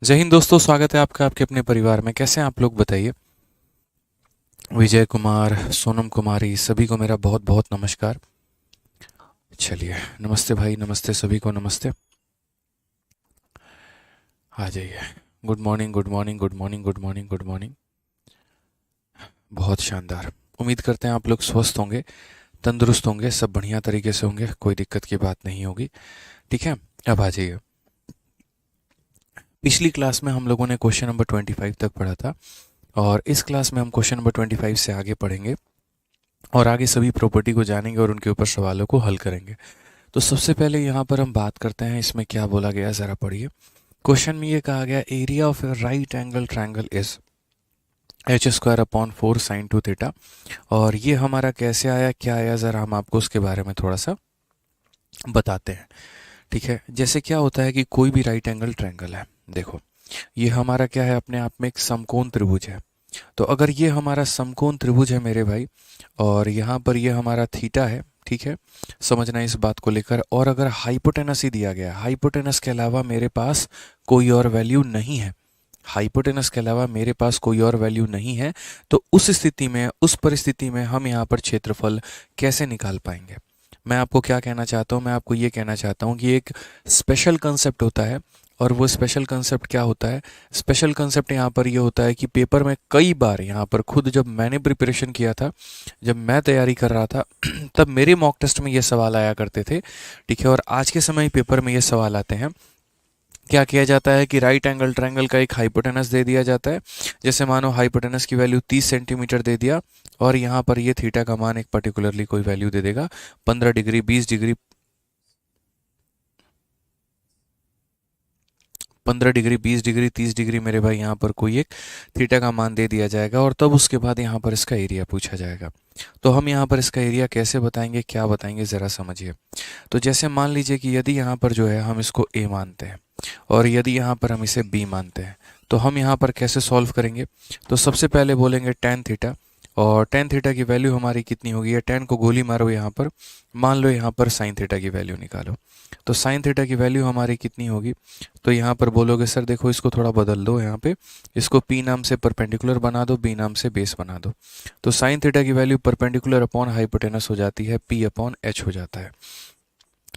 जय हिंद दोस्तों, स्वागत है आपका आपके अपने परिवार में। कैसे हैं आप लोग बताइए। विजय कुमार, सोनम कुमारी, सभी को मेरा बहुत बहुत नमस्कार। चलिए, नमस्ते भाई, नमस्ते सभी को, नमस्ते। आ जाइए। Good morning, good morning, good morning, good morning, good morning. बहुत शानदार। उम्मीद करते हैं आप लोग स्वस्थ होंगे, तंदुरुस्त होंगे, सब बढ़िया तरीके से होंगे, कोई दिक्कत की बात नहीं होगी। ठीक है, अब आ जाइए। पिछली क्लास में हम लोगों ने क्वेश्चन नंबर 25 तक पढ़ा था और इस क्लास में हम क्वेश्चन नंबर 25 से आगे पढ़ेंगे और आगे सभी प्रॉपर्टी को जानेंगे और उनके ऊपर सवालों को हल करेंगे। तो सबसे पहले यहाँ पर हम बात करते हैं, इसमें क्या बोला गया ज़रा पढ़िए। क्वेश्चन में ये कहा गया, area of a right angle triangle is H square upon 4 sine 2 theta. और ये हमारा कैसे आया, क्या आया, ज़रा हम आपको उसके बारे में थोड़ा सा बताते हैं। ठीक है, जैसे क्या होता है कि कोई भी राइट एंगल ट्रायंगल है, देखो ये हमारा क्या है, अपने आप में एक समकोण त्रिभुज है। तो अगर ये हमारा समकोण त्रिभुज है मेरे भाई, और यहाँ पर ये हमारा थीटा है, ठीक है, समझना इस बात को लेकर। और अगर हाइपोटेनस ही दिया गया, हाइपोटेनस के अलावा मेरे पास कोई और वैल्यू नहीं है, हाइपोटेनस के अलावा मेरे पास कोई और वैल्यू नहीं है, तो उस स्थिति में, उस परिस्थिति में हम यहाँ पर क्षेत्रफल कैसे निकाल पाएंगे। मैं आपको क्या कहना चाहता हूँ, मैं आपको ये कहना चाहता हूँ कि एक स्पेशल कंसेप्ट होता है। और वो स्पेशल कंसेप्ट क्या होता है, स्पेशल कंसेप्ट यहाँ पर ये होता है कि पेपर में कई बार, यहाँ पर खुद जब मैंने प्रिपरेशन किया था, जब मैं तैयारी कर रहा था तब मेरे मॉक टेस्ट में ये सवाल आया करते थे। ठीक है, और आज के समय पेपर में ये सवाल आते हैं। क्या किया जाता है कि राइट एंगल ट्रायंगल का एक हाइपोटेनस दे दिया जाता है। जैसे मानो हाइपोटेनस की वैल्यू 30 सेंटीमीटर दे दिया, और यहाँ पर ये थीटा का मान एक पर्टिकुलरली कोई वैल्यू दे देगा, 15 degree, 20 degree, 15 degree, 20 degree, 30 degree, मेरे भाई यहाँ पर कोई एक थीटा का मान दे दिया जाएगा। और तब उसके बाद यहाँ पर इसका एरिया पूछा जाएगा। तो हम यहाँ पर इसका एरिया कैसे बताएंगे, क्या बताएंगे, ज़रा समझिए। तो जैसे मान लीजिए कि यदि यहाँ पर जो है हम इसको ए मानते हैं और यदि यहाँ पर हम इसे बी मानते हैं, तो हम यहाँ पर कैसे सॉल्व करेंगे। तो सबसे पहले बोलेंगे टेन थीटा, और टेन थीटा की वैल्यू हमारी कितनी होगी, या टेन को गोली मारो यहाँ पर, मान लो यहाँ पर साइन थीटा की वैल्यू निकालो। तो साइन थीटा की वैल्यू हमारी कितनी होगी, तो यहाँ पर बोलोगे सर देखो इसको थोड़ा बदल दो, यहाँ पे इसको पी नाम से परपेंडिकुलर बना दो, बी नाम से बेस बना दो। तो साइन थीटा की वैल्यू परपेंडिकुलर अपॉन हाइपोटेनस हो जाती है, पी अपॉन एच हो जाता है।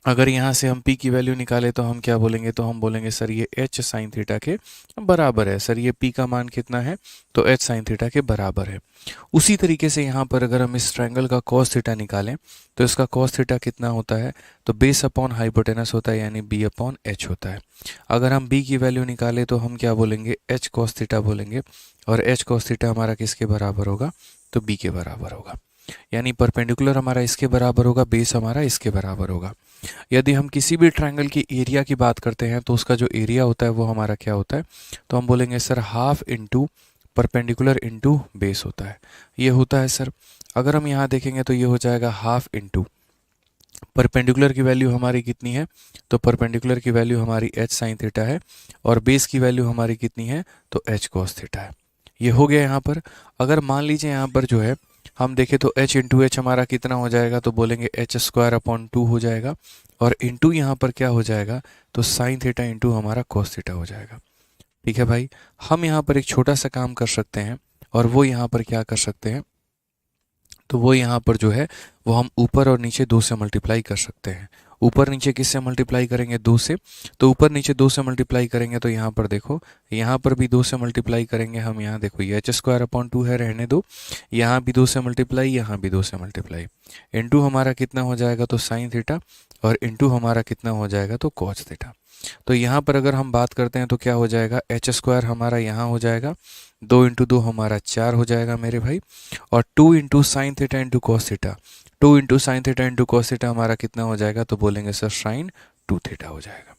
अगर यहाँ से हम p की वैल्यू निकालें तो हम क्या बोलेंगे, तो हम बोलेंगे सर ये h साइन थीटा के बराबर है। सर ये p का मान कितना है, तो h साइन थीटा के बराबर है। उसी तरीके से यहाँ पर अगर हम इस ट्रायंगल का cos थीटा निकालें तो इसका cos थीटा कितना होता है, तो बेस अपॉन हाइपोटेनस होता है, यानी b अपॉन h होता है। अगर हम b की वैल्यू निकालें तो हम क्या बोलेंगे, h cos थीटा बोलेंगे, और h cos थीटा हमारा किसके बराबर होगा, तो b के बराबर होगा। यानी परपेंडिकुलर हमारा इसके बराबर होगा, बेस हमारा इसके बराबर होगा। यदि हम किसी भी ट्रायंगल की एरिया की बात करते हैं तो उसका जो एरिया होता है वो हमारा क्या होता है, तो हम बोलेंगे sir half into perpendicular into base होता है, ये होता है सर। अगर हम यहाँ देखेंगे तो ये हो जाएगा हाफ इंटू परपेंडिकुलर की वैल्यू हमारी कितनी है, तो परपेंडिकुलर की वैल्यू हमारी एच साइन थीटा है, और बेस की वैल्यू हमारी कितनी है, तो एच कॉस थीटा है। ये हो गया यहाँ पर। अगर मान लीजिए यहाँ पर जो है हम देखें तो h इंटू एच हमारा कितना हो जाएगा, तो बोलेंगे एच स्क्वायर अपॉन 2 हो जाएगा, और इंटू यहाँ पर क्या हो जाएगा, तो साइन थीटा इंटू हमारा कॉस थीटा हो जाएगा। ठीक है भाई, हम यहाँ पर एक छोटा सा काम कर सकते हैं, और वो यहाँ पर क्या कर सकते हैं, तो वो यहाँ पर जो है वो हम ऊपर और नीचे 2 से मल्टीप्लाई कर सकते हैं। ऊपर नीचे किससे मल्टीप्लाई करेंगे, 2 से। तो ऊपर नीचे 2 से मल्टीप्लाई करेंगे तो यहाँ पर देखो, यहाँ पर भी 2 से मल्टीप्लाई करेंगे हम, यहाँ देखो ये एच स्क्वायर अपॉन 2 है, रहने दो। यहाँ भी 2 से मल्टीप्लाई, यहाँ भी 2 से मल्टीप्लाई, इंटू हमारा कितना हो जाएगा, तो साइन थीटा, और इंटू हमारा कितना हो जाएगा, तो कॉस थीटा। तो यहाँ पर अगर हम बात करते हैं तो क्या हो जाएगा, एच स्क्वायर हमारा यहाँ हो जाएगा, 2 इंटू 2 हमारा 4 हो जाएगा मेरे भाई, और 2 into sine theta into cos theta, 2 into sine theta into cos theta हमारा कितना हो जाएगा, तो बोलेंगे सर साइन 2 थीटा हो जाएगा।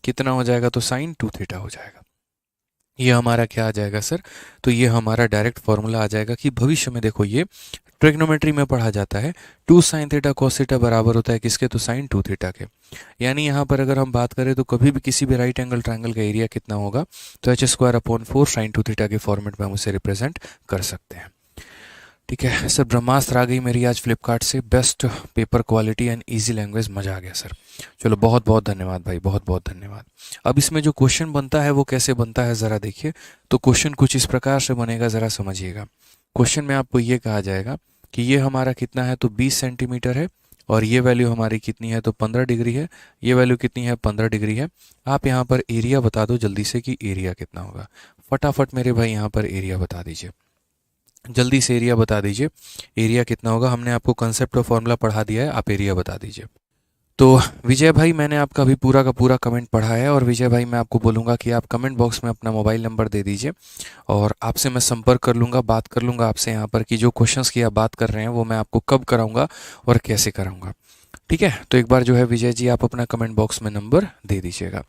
कितना हो जाएगा, तो साइन 2 थीटा हो जाएगा। ये हमारा क्या आ जाएगा सर, तो ये हमारा डायरेक्ट फॉर्मूला आ जाएगा कि भविष्य में देखो ये ट्रिग्नोमेट्री में पढ़ा जाता है, 2 साइन थीटा कॉस थीटा बराबर होता है किसके, तो साइन 2 थीटा के। यानी यहाँ पर अगर हम बात करें तो कभी भी किसी भी राइट एंगल ट्रायंगल का एरिया कितना होगा, तो H square upon 4 sine 2 theta के फॉर्मेट में हम उसे रिप्रेजेंट कर सकते हैं। ठीक है सर, ब्रह्मास्त्र आ गई मेरी आज फ्लिपकार्ट से, best paper quality and easy language, मज़ा आ गया सर। चलो बहुत बहुत धन्यवाद भाई, बहुत बहुत धन्यवाद। अब इसमें जो क्वेश्चन बनता है वो कैसे बनता है ज़रा देखिए। तो क्वेश्चन कुछ इस प्रकार से बनेगा, ज़रा समझिएगा। क्वेश्चन में आपको ये कहा जाएगा कि ये हमारा कितना है, तो 20 सेंटीमीटर है, और ये वैल्यू हमारी कितनी है, तो 15 डिग्री है। ये वैल्यू कितनी है, 15 डिग्री है। आप यहाँ पर एरिया बता दो जल्दी से कि एरिया कितना होगा। फटाफट मेरे भाई यहाँ पर एरिया बता दीजिए, जल्दी से एरिया बता दीजिए। एरिया कितना होगा, हमने आपको कंसेप्ट और फॉर्मूला पढ़ा दिया है, आप एरिया बता दीजिए। तो विजय भाई, मैंने आपका अभी पूरा का पूरा कमेंट पढ़ा है, और विजय भाई मैं आपको बोलूँगा कि आप कमेंट बॉक्स में अपना मोबाइल नंबर दे दीजिए, और आपसे मैं संपर्क कर लूँगा, बात कर लूँगा आपसे यहाँ पर कि जो क्वेश्चंस की आप बात कर रहे हैं वो मैं आपको कब कराऊँगा और कैसे कराऊँगा। ठीक है, तो एक बार जो है विजय जी, आप अपना कमेंट बॉक्स में नंबर दे दीजिएगा।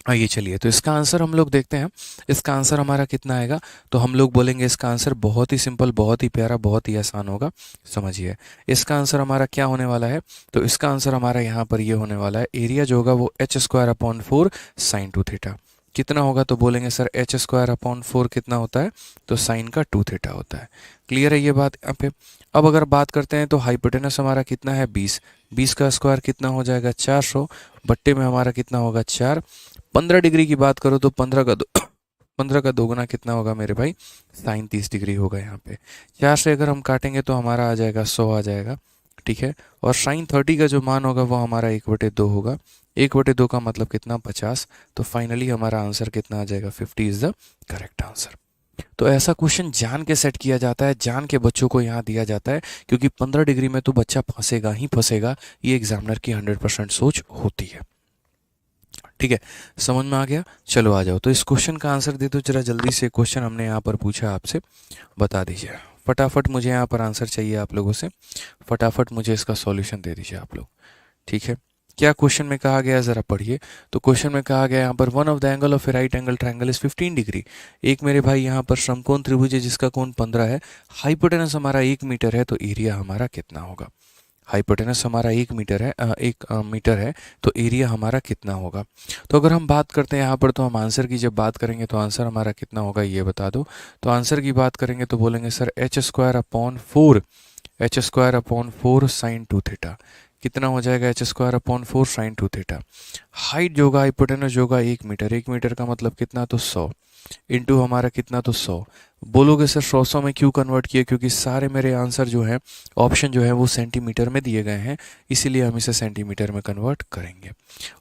आइए चलिए, तो इसका आंसर हम लोग देखते हैं। इसका आंसर हमारा कितना आएगा, तो हम लोग बोलेंगे इसका आंसर बहुत ही सिंपल, बहुत ही प्यारा, बहुत ही आसान होगा। समझिए, इसका आंसर हमारा क्या होने वाला है, तो इसका आंसर हमारा यहाँ पर ये होने वाला है, एरिया जो होगा वो h² / 4 sin 2 थीटा। कितना होगा, तो बोलेंगे सर h² / 4 कितना होता है, तो साइन का 2 थीटा होता है। क्लियर है ये बात यहाँ पे। अब अगर बात करते हैं तो हाइपोटेनस हमारा कितना है, 20। 20 का स्क्वायर कितना हो जाएगा, 400, बट्टे में हमारा कितना होगा, 4। 15 डिग्री की बात करो तो 15 का दोगुना कितना होगा मेरे भाई, साइन 30 डिग्री होगा यहाँ पे। 4 से अगर हम काटेंगे तो हमारा आ जाएगा 100 आ जाएगा। ठीक है, और साइन 30 का जो मान होगा वो हमारा 1/2 होगा। 1/2 का मतलब कितना, 50। तो फाइनली हमारा आंसर कितना आ जाएगा, 50 इज द करेक्ट आंसर। तो ऐसा क्वेश्चन जान के सेट किया जाता है, जान के बच्चों को यहाँ दिया जाता है, क्योंकि 15 डिग्री में तो बच्चा फंसेगा ही फंसेगा, ये एग्जामिनर की 100% सोच होती है। ठीक है, समझ में आ गया। चलो आ जाओ, तो इस क्वेश्चन का आंसर दे दो जरा जल्दी से। क्वेश्चन हमने यहाँ पर पूछा आपसे, बता दीजिए फटाफट, मुझे यहाँ पर आंसर चाहिए आप लोगों से। फटाफट मुझे इसका सॉल्यूशन दे दीजिए आप लोग। ठीक है, क्या क्वेश्चन में कहा गया है ज़रा पढ़िए। तो क्वेश्चन में कहा गया यहाँ पर, one of the angle of a right angle triangle is 15 degree. एक मेरे भाई यहाँ पर समकोण त्रिभुज है जिसका कोण 15 है। हाइपोटेनस हमारा 1 मीटर है, तो एरिया हमारा कितना होगा। हाइपोटेनस हमारा 1 मीटर है, 1 मीटर है, तो एरिया हमारा कितना होगा। तो अगर हम बात करते हैं यहाँ पर, तो हम आंसर की जब बात करेंगे तो आंसर हमारा कितना होगा ये बता दो। तो आंसर की बात करेंगे तो बोलेंगे सर h² / 4 sin 2 थीटा। कितना हो जाएगा, h² / 4 sin 2 थीटा। हाइट जो होगा, हाइपोटेनस जो होगा 1 मीटर, 1 मीटर का मतलब कितना, तो 100 इंटू हमारा कितना, तो 100। बोलोगे सर 100 में क्यों कन्वर्ट किए, क्योंकि सारे मेरे आंसर जो है, ऑप्शन जो है वो सेंटीमीटर में दिए गए हैं, इसीलिए हम इसे सेंटीमीटर में कन्वर्ट करेंगे।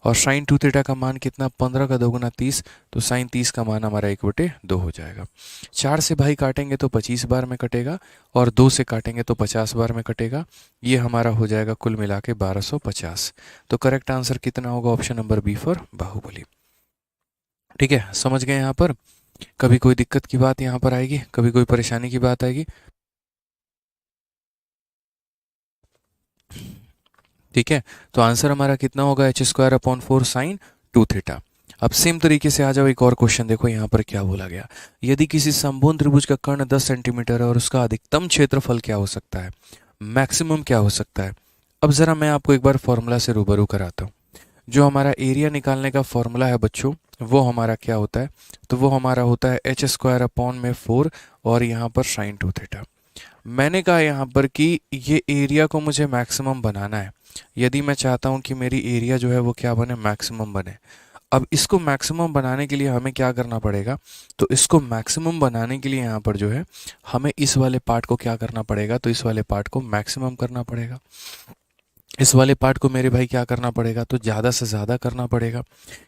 और साइन 2 थीटा का मान कितना, 15 का दोगुना 30, तो साइन 30 का मान हमारा 1/2 हो जाएगा। 4 से भाई काटेंगे तो 25 बार में कटेगा, और 2 से काटेंगे तो 50 बार में कटेगा। ये हमारा हो जाएगा कुल मिला के 1250। तो करेक्ट आंसर कितना होगा, option number B for Baahubali. ठीक है, समझ गए यहाँ पर। कभी कोई दिक्कत की बात यहाँ पर आएगी, कभी कोई परेशानी की बात आएगी। ठीक है, तो आंसर हमारा कितना होगा, h² / 4 sin 2 थीटा। अब सेम तरीके से आ जाओ, एक और क्वेश्चन देखो यहाँ पर क्या बोला गया। यदि किसी समभुज त्रिभुज का कर्ण 10 सेंटीमीटर है और उसका अधिकतम क्षेत्रफल क्या हो सकता है, मैक्सिमम क्या हो सकता है। अब जरा मैं आपको एक बार फॉर्मूला से रूबरू कराता हूँ। जो हमारा एरिया निकालने का फॉर्मूला है बच्चों, वो हमारा क्या होता है, तो वो हमारा होता है h² / 4 और यहाँ पर sin 2 थीटा। मैंने कहा यहाँ पर कि ये एरिया को मुझे मैक्सिमम बनाना है। यदि मैं चाहता हूँ कि मेरी एरिया जो है वो क्या बने, मैक्सिमम बने। अब इसको मैक्सिमम बनाने के लिए हमें क्या करना पड़ेगा, तो इसको मैक्सिमम बनाने के लिए यहाँ पर जो है हमें इस वाले पार्ट को क्या करना पड़ेगा, तो इस वाले पार्ट को मैक्सिमम करना पड़ेगा। इस वाले पार्ट को मेरे भाई क्या करना पड़ेगा, तो ज़्यादा से ज़्यादा करना पड़ेगा।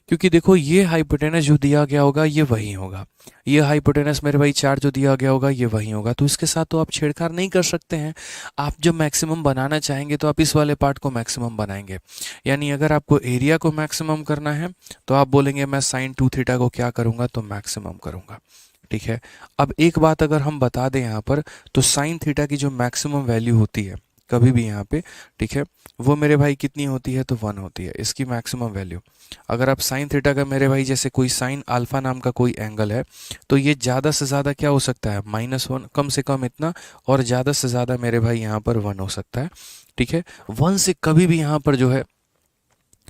क्योंकि देखो ये हाइपोटेनस जो दिया गया होगा ये वही होगा, ये हाइपोटेनस मेरे भाई 4 जो दिया गया होगा ये वही होगा, तो इसके साथ तो आप छेड़छाड़ नहीं कर सकते हैं। आप जब मैक्सिमम बनाना चाहेंगे तो आप इस वाले पार्ट को मैक्सिमम बनाएंगे। यानी अगर आपको एरिया को मैक्सिमम करना है तो आप बोलेंगे मैं साइन 2 थीटा को क्या करूँगा, तो मैक्सिमम करूँगा। ठीक है, अब एक बात अगर हम बता दें यहाँ पर, तो साइन थीटा की जो मैक्सिमम वैल्यू होती है कभी भी यहाँ पे, ठीक है, वो मेरे भाई कितनी होती है, तो 1 होती है इसकी मैक्सिमम वैल्यू। अगर आप साइन थीटा का मेरे भाई जैसे कोई साइन अल्फा नाम का कोई एंगल है, तो ये ज़्यादा से ज़्यादा क्या हो सकता है, -1, कम से कम इतना, और ज़्यादा से ज़्यादा मेरे भाई यहाँ पर 1 हो सकता है। ठीक है, 1 से कभी भी यहाँ पर जो है,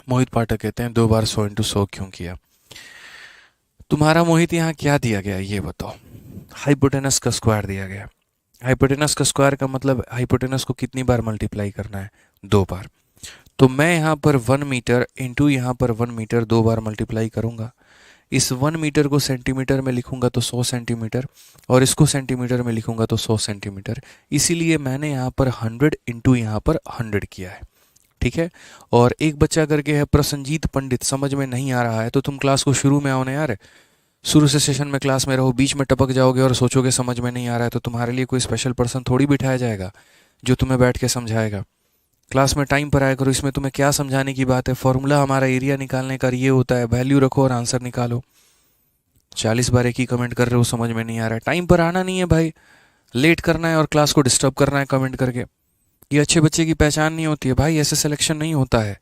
मोहित पाठक कहते हैं 2 बार 100 × 100 क्यों किया। तुम्हारा मोहित यहाँ क्या दिया गया ये बताओ, हाइपोटेनस का स्क्वायर दिया गया। हाइपोटेनस का स्क्वायर का मतलब हाइपोटेनस को कितनी बार मल्टीप्लाई करना है, 2 बार। तो मैं यहाँ पर 1 मीटर इंटू यहाँ पर 1 मीटर 2 बार मल्टीप्लाई करूँगा। इस 1 मीटर को सेंटीमीटर में लिखूंगा तो 100 सेंटीमीटर, और इसको सेंटीमीटर में लिखूंगा तो 100 सेंटीमीटर। इसीलिए मैंने यहाँ पर 100 इंटू यहाँ पर 100 किया है, ठीक है। और एक बच्चा करके है प्रसंजीत पंडित, समझ में नहीं आ रहा है तो तुम क्लास को शुरू में आओ ना यार, शुरू से सेशन में क्लास में रहो, बीच में टपक जाओगे और सोचोगे समझ में नहीं आ रहा है, तो तुम्हारे लिए कोई स्पेशल पर्सन थोड़ी बिठाया जाएगा जो तुम्हें बैठ के समझाएगा। क्लास में टाइम पर आया करो, इसमें तुम्हें क्या समझाने की बात है। फॉर्मूला हमारा एरिया निकालने का ये होता है, वैल्यू रखो और आंसर निकालो। 40 बार एक ही कमेंट कर रहे हो, समझ में नहीं आ रहा है। टाइम पर आना नहीं है भाई, लेट करना है और क्लास को डिस्टर्ब करना है कमेंट करके। ये अच्छे बच्चे की पहचान नहीं होती है भाई, ऐसे सिलेक्शन नहीं होता है।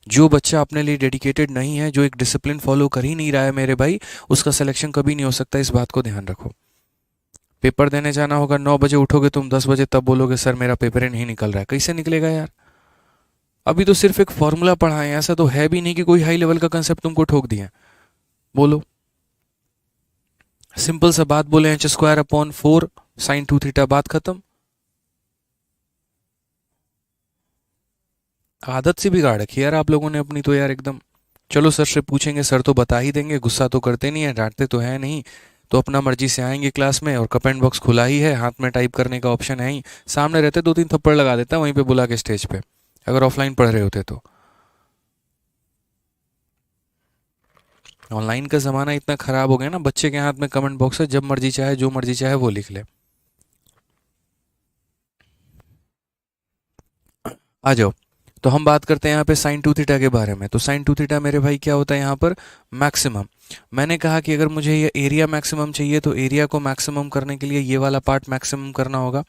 जो बच्चा अपने लिए डेडिकेटेड नहीं है, जो एक डिसिप्लिन फॉलो कर ही नहीं रहा है मेरे भाई, उसका सिलेक्शन कभी नहीं हो सकता, इस बात को ध्यान रखो। पेपर देने जाना होगा, 9 बजे उठोगे तुम, 10 बजे तब बोलोगे सर मेरा पेपर ही नहीं निकल रहा है, कैसे निकलेगा यार। अभी तो सिर्फ एक फॉर्मूला पढ़ा है, ऐसा तो है भी नहीं कि कोई हाई लेवल का कंसेप्ट तुमको ठोक दिया। बोलो, सिंपल सा बात बोले, h² अपॉन 4 साइन 2 थीटा, बात खत्म। आदत से बिगाड़ रखी यार आप लोगों ने अपनी तो यार एकदम। चलो सर से पूछेंगे, सर तो बता ही देंगे, गुस्सा तो करते नहीं है, डांटते तो है नहीं, तो अपना मर्जी से आएंगे क्लास में, और कमेंट बॉक्स खुला ही है, हाथ में टाइप करने का ऑप्शन है ही, सामने रहते 2-3 थप्पड़ लगा देता वहीं पे बुला के स्टेज पे, अगर ऑफलाइन पढ़ रहे होते तो। ऑनलाइन का ज़माना इतना ख़राब हो गया ना, बच्चे के हाथ में कमेंट बॉक्स है, जब मर्जी चाहे जो मर्जी चाहे वो लिख ले। आ जाओ, तो हम बात करते हैं यहाँ पे साइन 2 थीटा के बारे में। तो साइन 2 थीटा मेरे भाई क्या होता है यहाँ पर, मैक्सिमम। मैंने कहा कि अगर मुझे ये एरिया मैक्सिमम चाहिए तो एरिया को मैक्सिमम करने के लिए ये वाला पार्ट मैक्सिमम करना होगा,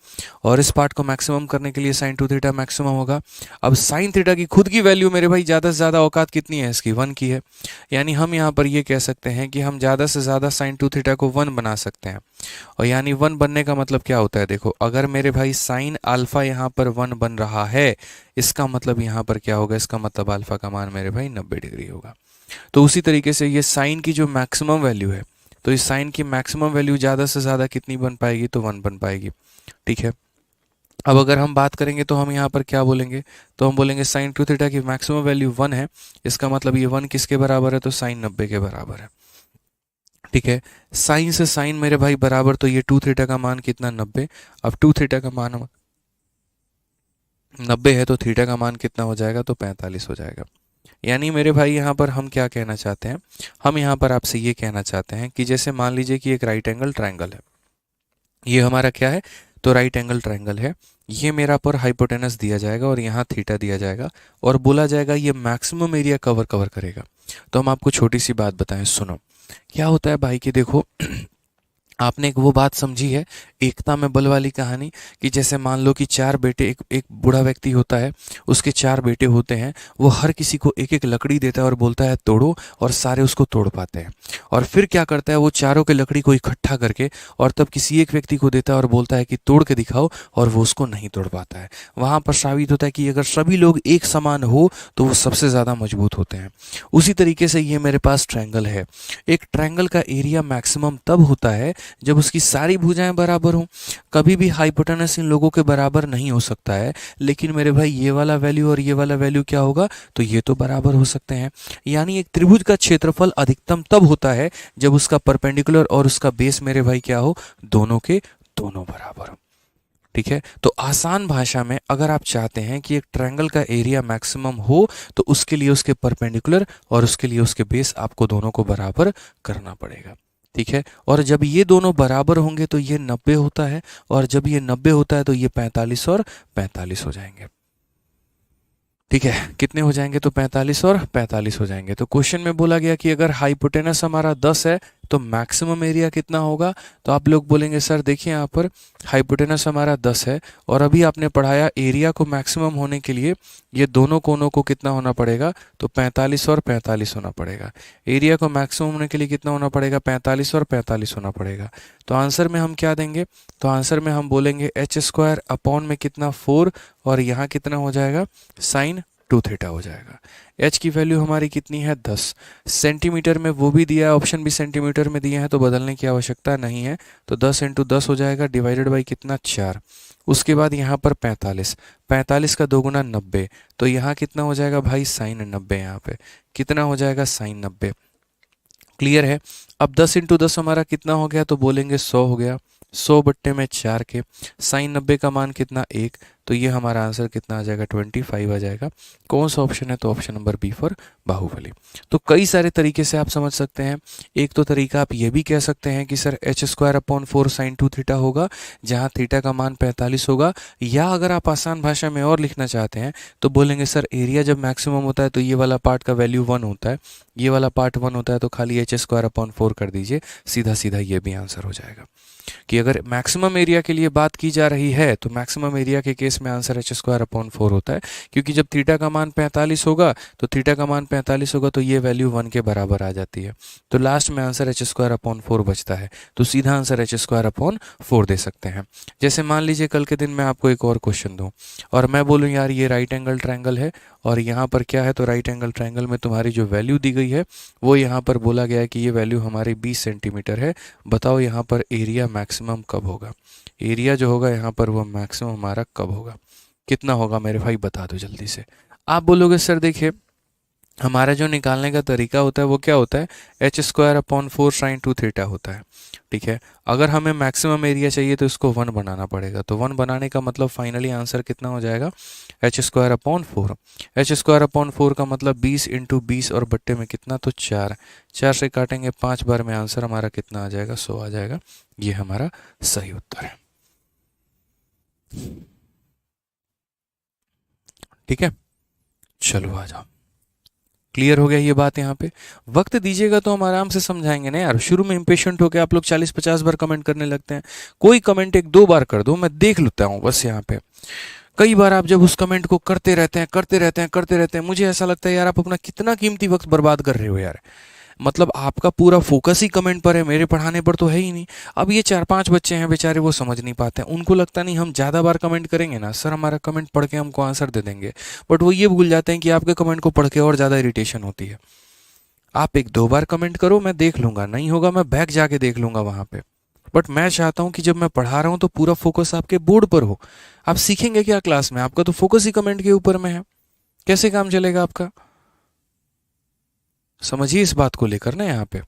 और इस पार्ट को मैक्सिमम करने के लिए साइन 2 थीटा मैक्सिमम होगा। अब साइन थीटा की खुद की वैल्यू मेरे भाई ज़्यादा से ज़्यादा औकात कितनी है इसकी, 1 की है। यानी हम यहाँ पर ये कह सकते हैं कि हम ज़्यादा से ज़्यादा साइन 2 थीटा को 1 बना सकते हैं। और यानी 1 बनने का मतलब क्या होता है, देखो अगर मेरे भाई साइन अल्फा यहाँ पर 1 बन रहा है, इसका मतलब यहाँ पर क्या होगा, इसका मतलब अल्फा का मान मेरे भाई 90 डिग्री होगा। तो उसी तरीके से ये साइन की जो मैक्सिमम वैल्यू है, तो इस साइन की मैक्सिमम वैल्यू ज़्यादा से ज़्यादा कितनी बन पाएगी, तो 1 बन पाएगी, ठीक है। अब अगर हम बात करेंगे तो हम यहाँ पर क्या बोलेंगे, तो हम बोलेंगे साइन 2 थीटा की मैक्सिमम वैल्यू 1 है, इसका मतलब ये 1 किसके बराबर है, तो साइन 90 के बराबर है, ठीक है। साइन से साइन मेरे भाई बराबर, तो ये 2 थीटा का मान कितना, 90। अब 2 थीटा का मान 90 है तो थीटा का मान कितना हो जाएगा, तो 45 हो जाएगा। यानी मेरे भाई यहाँ पर हम क्या कहना चाहते हैं, हम यहाँ पर आपसे ये कहना चाहते हैं कि जैसे मान लीजिए कि एक राइट एंगल ट्रायंगल है, ये हमारा क्या है, तो राइट एंगल ट्रायंगल है। ये मेरा पर हाइपोटेनस दिया जाएगा और यहाँ थीटा दिया जाएगा, और बोला जाएगा ये मैक्सिमम एरिया कवर करेगा। तो हम आपको छोटी सी बात बताएं, सुनो क्या होता है भाई कि देखो आपने एक वो बात समझी है एकता में बल वाली कहानी, कि जैसे मान लो कि 4 बेटे, एक बूढ़ा व्यक्ति होता है, उसके 4 बेटे होते हैं, वो हर किसी को एक एक लकड़ी देता है और बोलता है तोड़ो, और सारे उसको तोड़ पाते हैं। और फिर क्या करता है, वो चारों के लकड़ी को इकट्ठा करके और तब किसी एक व्यक्ति को देता है और बोलता है कि तोड़ के दिखाओ, और वो उसको नहीं तोड़ पाता है। वहाँ पर साबित होता है कि अगर सभी लोग एक समान हो तो वो सबसे ज़्यादा मजबूत होते हैं। उसी तरीके से ये मेरे पास ट्रायंगल है। एक ट्रायंगल का एरिया मैक्सिमम तब होता है जब उसकी सारी भुजाएं बराबर हों। कभी भी हाइपोटेनस इन लोगों के बराबर नहीं हो सकता है, लेकिन मेरे भाई ये वाला वैल्यू और ये वाला वैल्यू क्या होगा, तो ये तो बराबर हो सकते हैं। यानी एक त्रिभुज का क्षेत्रफल अधिकतम तब होता है जब उसका परपेंडिकुलर और उसका बेस मेरे भाई क्या हो, दोनों के दोनों बराबर हो, ठीक है। तो आसान भाषा में अगर आप चाहते हैं कि एक ट्रायंगल का एरिया मैक्सिमम हो, तो उसके लिए उसके परपेंडिकुलर और उसके लिए उसके बेस आपको दोनों को बराबर करना पड़ेगा, ठीक है। और जब ये दोनों बराबर होंगे तो ये 90 होता है, और जब ये 90 होता है तो ये 45 और 45 हो जाएंगे, ठीक है। कितने हो जाएंगे, तो 45 और 45 हो जाएंगे। तो क्वेश्चन में बोला गया कि अगर हाइपोटेनस हमारा 10 है तो मैक्सिमम एरिया कितना होगा, तो आप लोग बोलेंगे सर देखिए यहाँ पर हाइपोटेनस हमारा 10 है, और अभी आपने पढ़ाया एरिया को मैक्सिमम होने के लिए ये दोनों कोनों को कितना होना पड़ेगा, तो 45 और 45 होना पड़ेगा। एरिया को मैक्सिमम होने के लिए कितना होना पड़ेगा, 45 और 45 होना पड़ेगा। तो आंसर में हम क्या देंगे, तो आंसर में हम बोलेंगे h² अपॉन में कितना 4, और यहाँ कितना हो जाएगा साइन टू थीटा हो जाएगा। h की वैल्यू हमारी कितनी है 10 सेंटीमीटर में, वो भी दिया है, ऑप्शन भी सेंटीमीटर में दिए हैं, तो बदलने की आवश्यकता नहीं है। तो 10 इंटू 10 हो जाएगा, डिवाइडेड बाई कितना 4। उसके बाद यहाँ पर 45, 45 का 2 गुना 90, तो यहाँ कितना हो जाएगा भाई साइन 90, यहाँ पे कितना हो जाएगा साइन 90। क्लियर है। अब 10 इंटू 10 हमारा कितना हो गया, तो बोलेंगे 100 हो गया, 100 बट्टे में 4 के, साइन 90 का मान कितना 1, तो ये हमारा आंसर कितना आ जाएगा 25 आ जाएगा। कौन सा ऑप्शन है, तो option number B for Baahubali. तो कई सारे तरीके से आप समझ सकते हैं। एक तो तरीका आप ये भी कह सकते हैं कि सर h² / 4 sin 2 थीटा होगा, जहाँ थीटा का मान 45 होगा। या अगर आप आसान भाषा में और लिखना चाहते हैं तो बोलेंगे सर एरिया जब मैक्सिमम होता है तो ये वाला पार्ट का वैल्यू 1 होता है, ये वाला पार्ट 1 होता है, तो खाली h² / 4 कर दीजिए, सीधा सीधा ये भी आंसर हो जाएगा। कि अगर मैक्सिमम एरिया के लिए बात की जा रही है तो मैक्सिमम एरिया के केस में आंसर h² / 4 होता है, क्योंकि जब थीटा का मान 45 होगा तो थीटा का मान 45 होगा तो ये वैल्यू 1 के बराबर आ जाती है, तो लास्ट में आंसर h² / 4 बचता है, तो सीधा आंसर h² / 4 दे सकते हैं। जैसे मान लीजिए कल के दिन मैं आपको एक और क्वेश्चन दूं और मैं बोलूं यार ये राइट एंगल ट्रायंगल है और यहाँ पर क्या है, तो राइट एंगल ट्रायंगल में तुम्हारी जो वैल्यू दी गई है वो यहाँ पर बोला गया है कि ये वैल्यू हमारी 20 सेंटीमीटर है। बताओ यहाँ पर एरिया मैक्सिमम कब होगा, एरिया जो होगा यहाँ पर वो मैक्सिमम हमारा कब होगा, कितना होगा मेरे भाई बता दो जल्दी से। आप बोलोगे सर देखिए हमारा जो निकालने का तरीका होता है वो क्या होता है, h² / 4 sin 2 थीटा होता है। ठीक है, अगर हमें मैक्सिमम एरिया चाहिए तो इसको 1 बनाना पड़ेगा, तो 1 बनाने का मतलब फाइनली आंसर कितना हो जाएगा h² / 4। h² / 4 का मतलब 20 इंटू 20 और बट्टे में कितना, तो 4, 4 से काटेंगे 5 बार में, आंसर हमारा कितना आ जाएगा 100 आ जाएगा। ये हमारा सही उत्तर है। ठीक है, चलो आ जाओ। क्लियर हो गया ये बात। यहाँ पे वक्त दीजिएगा तो हम आराम से समझाएंगे ना यार। शुरू में इम्पेशेंट होकर आप लोग 40-50 बार कमेंट करने लगते हैं, कोई कमेंट 1-2 बार कर दो, मैं देख लेता हूँ बस। यहाँ पे कई बार आप जब उस कमेंट को करते रहते हैं करते रहते हैं करते रहते हैं, मुझे ऐसा लगता है यार आप अपना कितना कीमती वक्त बर्बाद कर रहे हो यार। मतलब आपका पूरा फोकस ही कमेंट पर है, मेरे पढ़ाने पर तो है ही नहीं। अब ये 4-5 बच्चे हैं बेचारे, वो समझ नहीं पाते हैं, उनको लगता नहीं हम ज़्यादा बार कमेंट करेंगे ना सर हमारा कमेंट पढ़ के हमको आंसर दे देंगे, बट वो ये भूल जाते हैं कि आपके कमेंट को पढ़ के और ज़्यादा इरिटेशन होती है। आप 1-2 बार कमेंट करो, मैं देख लूंगा, नहीं होगा मैं बैक जाके देख लूंगा वहाँ पे। बट मैं चाहता हूँ कि जब मैं पढ़ा रहा हूँ तो पूरा फोकस आपके बोर्ड पर हो। आप सीखेंगे क्या क्लास में, आपका तो फोकस ही कमेंट के ऊपर में है, कैसे काम चलेगा आपका। समझिए इस बात को लेकर ना। यहाँ पे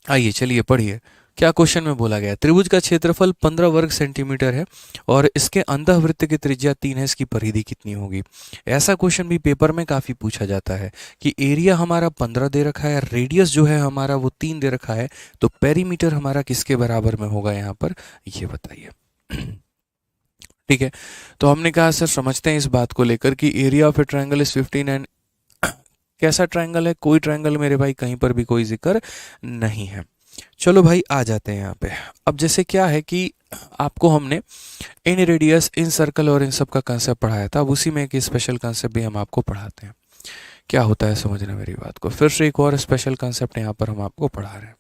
आइए चलिए पढ़िए क्या क्वेश्चन में बोला गया। त्रिभुज का क्षेत्रफल 15 वर्ग सेंटीमीटर है और इसके अंतःवृत्त की त्रिज्या 3 है, इसकी परिधि कितनी होगी। ऐसा क्वेश्चन भी पेपर में काफी पूछा जाता है कि एरिया हमारा 15 दे रखा है, रेडियस जो है हमारा वो 3 दे रखा है, तो पेरीमीटर हमारा किसके बराबर में होगा यहाँ पर, ये बताइए। ठीक है, तो हमने कहा सर समझते हैं इस बात को लेकर कि area of a triangle is 15 and कैसा ट्रायंगल है, कोई ट्रायंगल मेरे भाई कहीं पर भी कोई जिक्र नहीं है। चलो भाई आ जाते हैं यहाँ पे। अब जैसे क्या है कि आपको हमने इन रेडियस इन सर्कल और इन सब का कंसेप्ट पढ़ाया था, अब उसी में एक स्पेशल कंसेप्ट भी हम आपको पढ़ाते हैं। क्या होता है समझना मेरी बात को, फिर से एक और स्पेशल कंसेप्ट यहाँ पर हम आपको पढ़ा रहे हैं।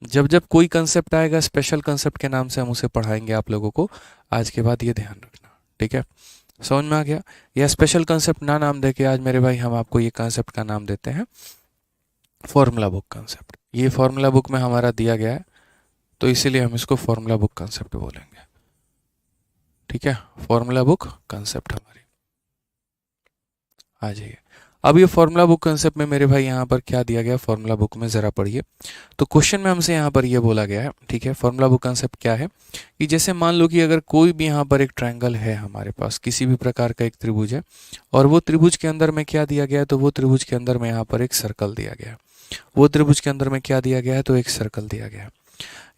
जब जब कोई कंसेप्ट आएगा स्पेशल कंसेप्ट के नाम से हम उसे पढ़ाएंगे आप लोगों को, आज के बाद ये ध्यान रखना। ठीक है, समझ में आ गया। यह स्पेशल कंसेप्ट ना नाम देके आज मेरे भाई हम आपको ये कंसेप्ट का नाम देते हैं फॉर्मूला बुक कंसेप्ट। ये फॉर्मूला बुक में हमारा दिया गया है तो इसीलिए हम इसको फॉर्मूला बुक कंसेप्ट बोलेंगे। ठीक है, फॉर्मूला बुक कंसेप्ट हमारी आ जाइए। अब ये फॉर्मूला बुक कंसेप्ट में मेरे भाई यहाँ पर क्या दिया गया फॉर्मूला बुक में जरा पढ़िए। तो क्वेश्चन में हमसे यहाँ पर ये बोला गया है, ठीक है, फॉर्मूला बुक कंसेप्ट क्या है कि जैसे मान लो कि अगर कोई भी यहाँ पर एक ट्रायंगल है हमारे पास, किसी भी प्रकार का एक त्रिभुज है और वो त्रिभुज के अंदर में क्या दिया गया है, तो वो त्रिभुज के अंदर में यहाँ पर एक सर्कल दिया गया है। वो त्रिभुज के अंदर में क्या दिया गया है, तो एक सर्कल दिया गया है।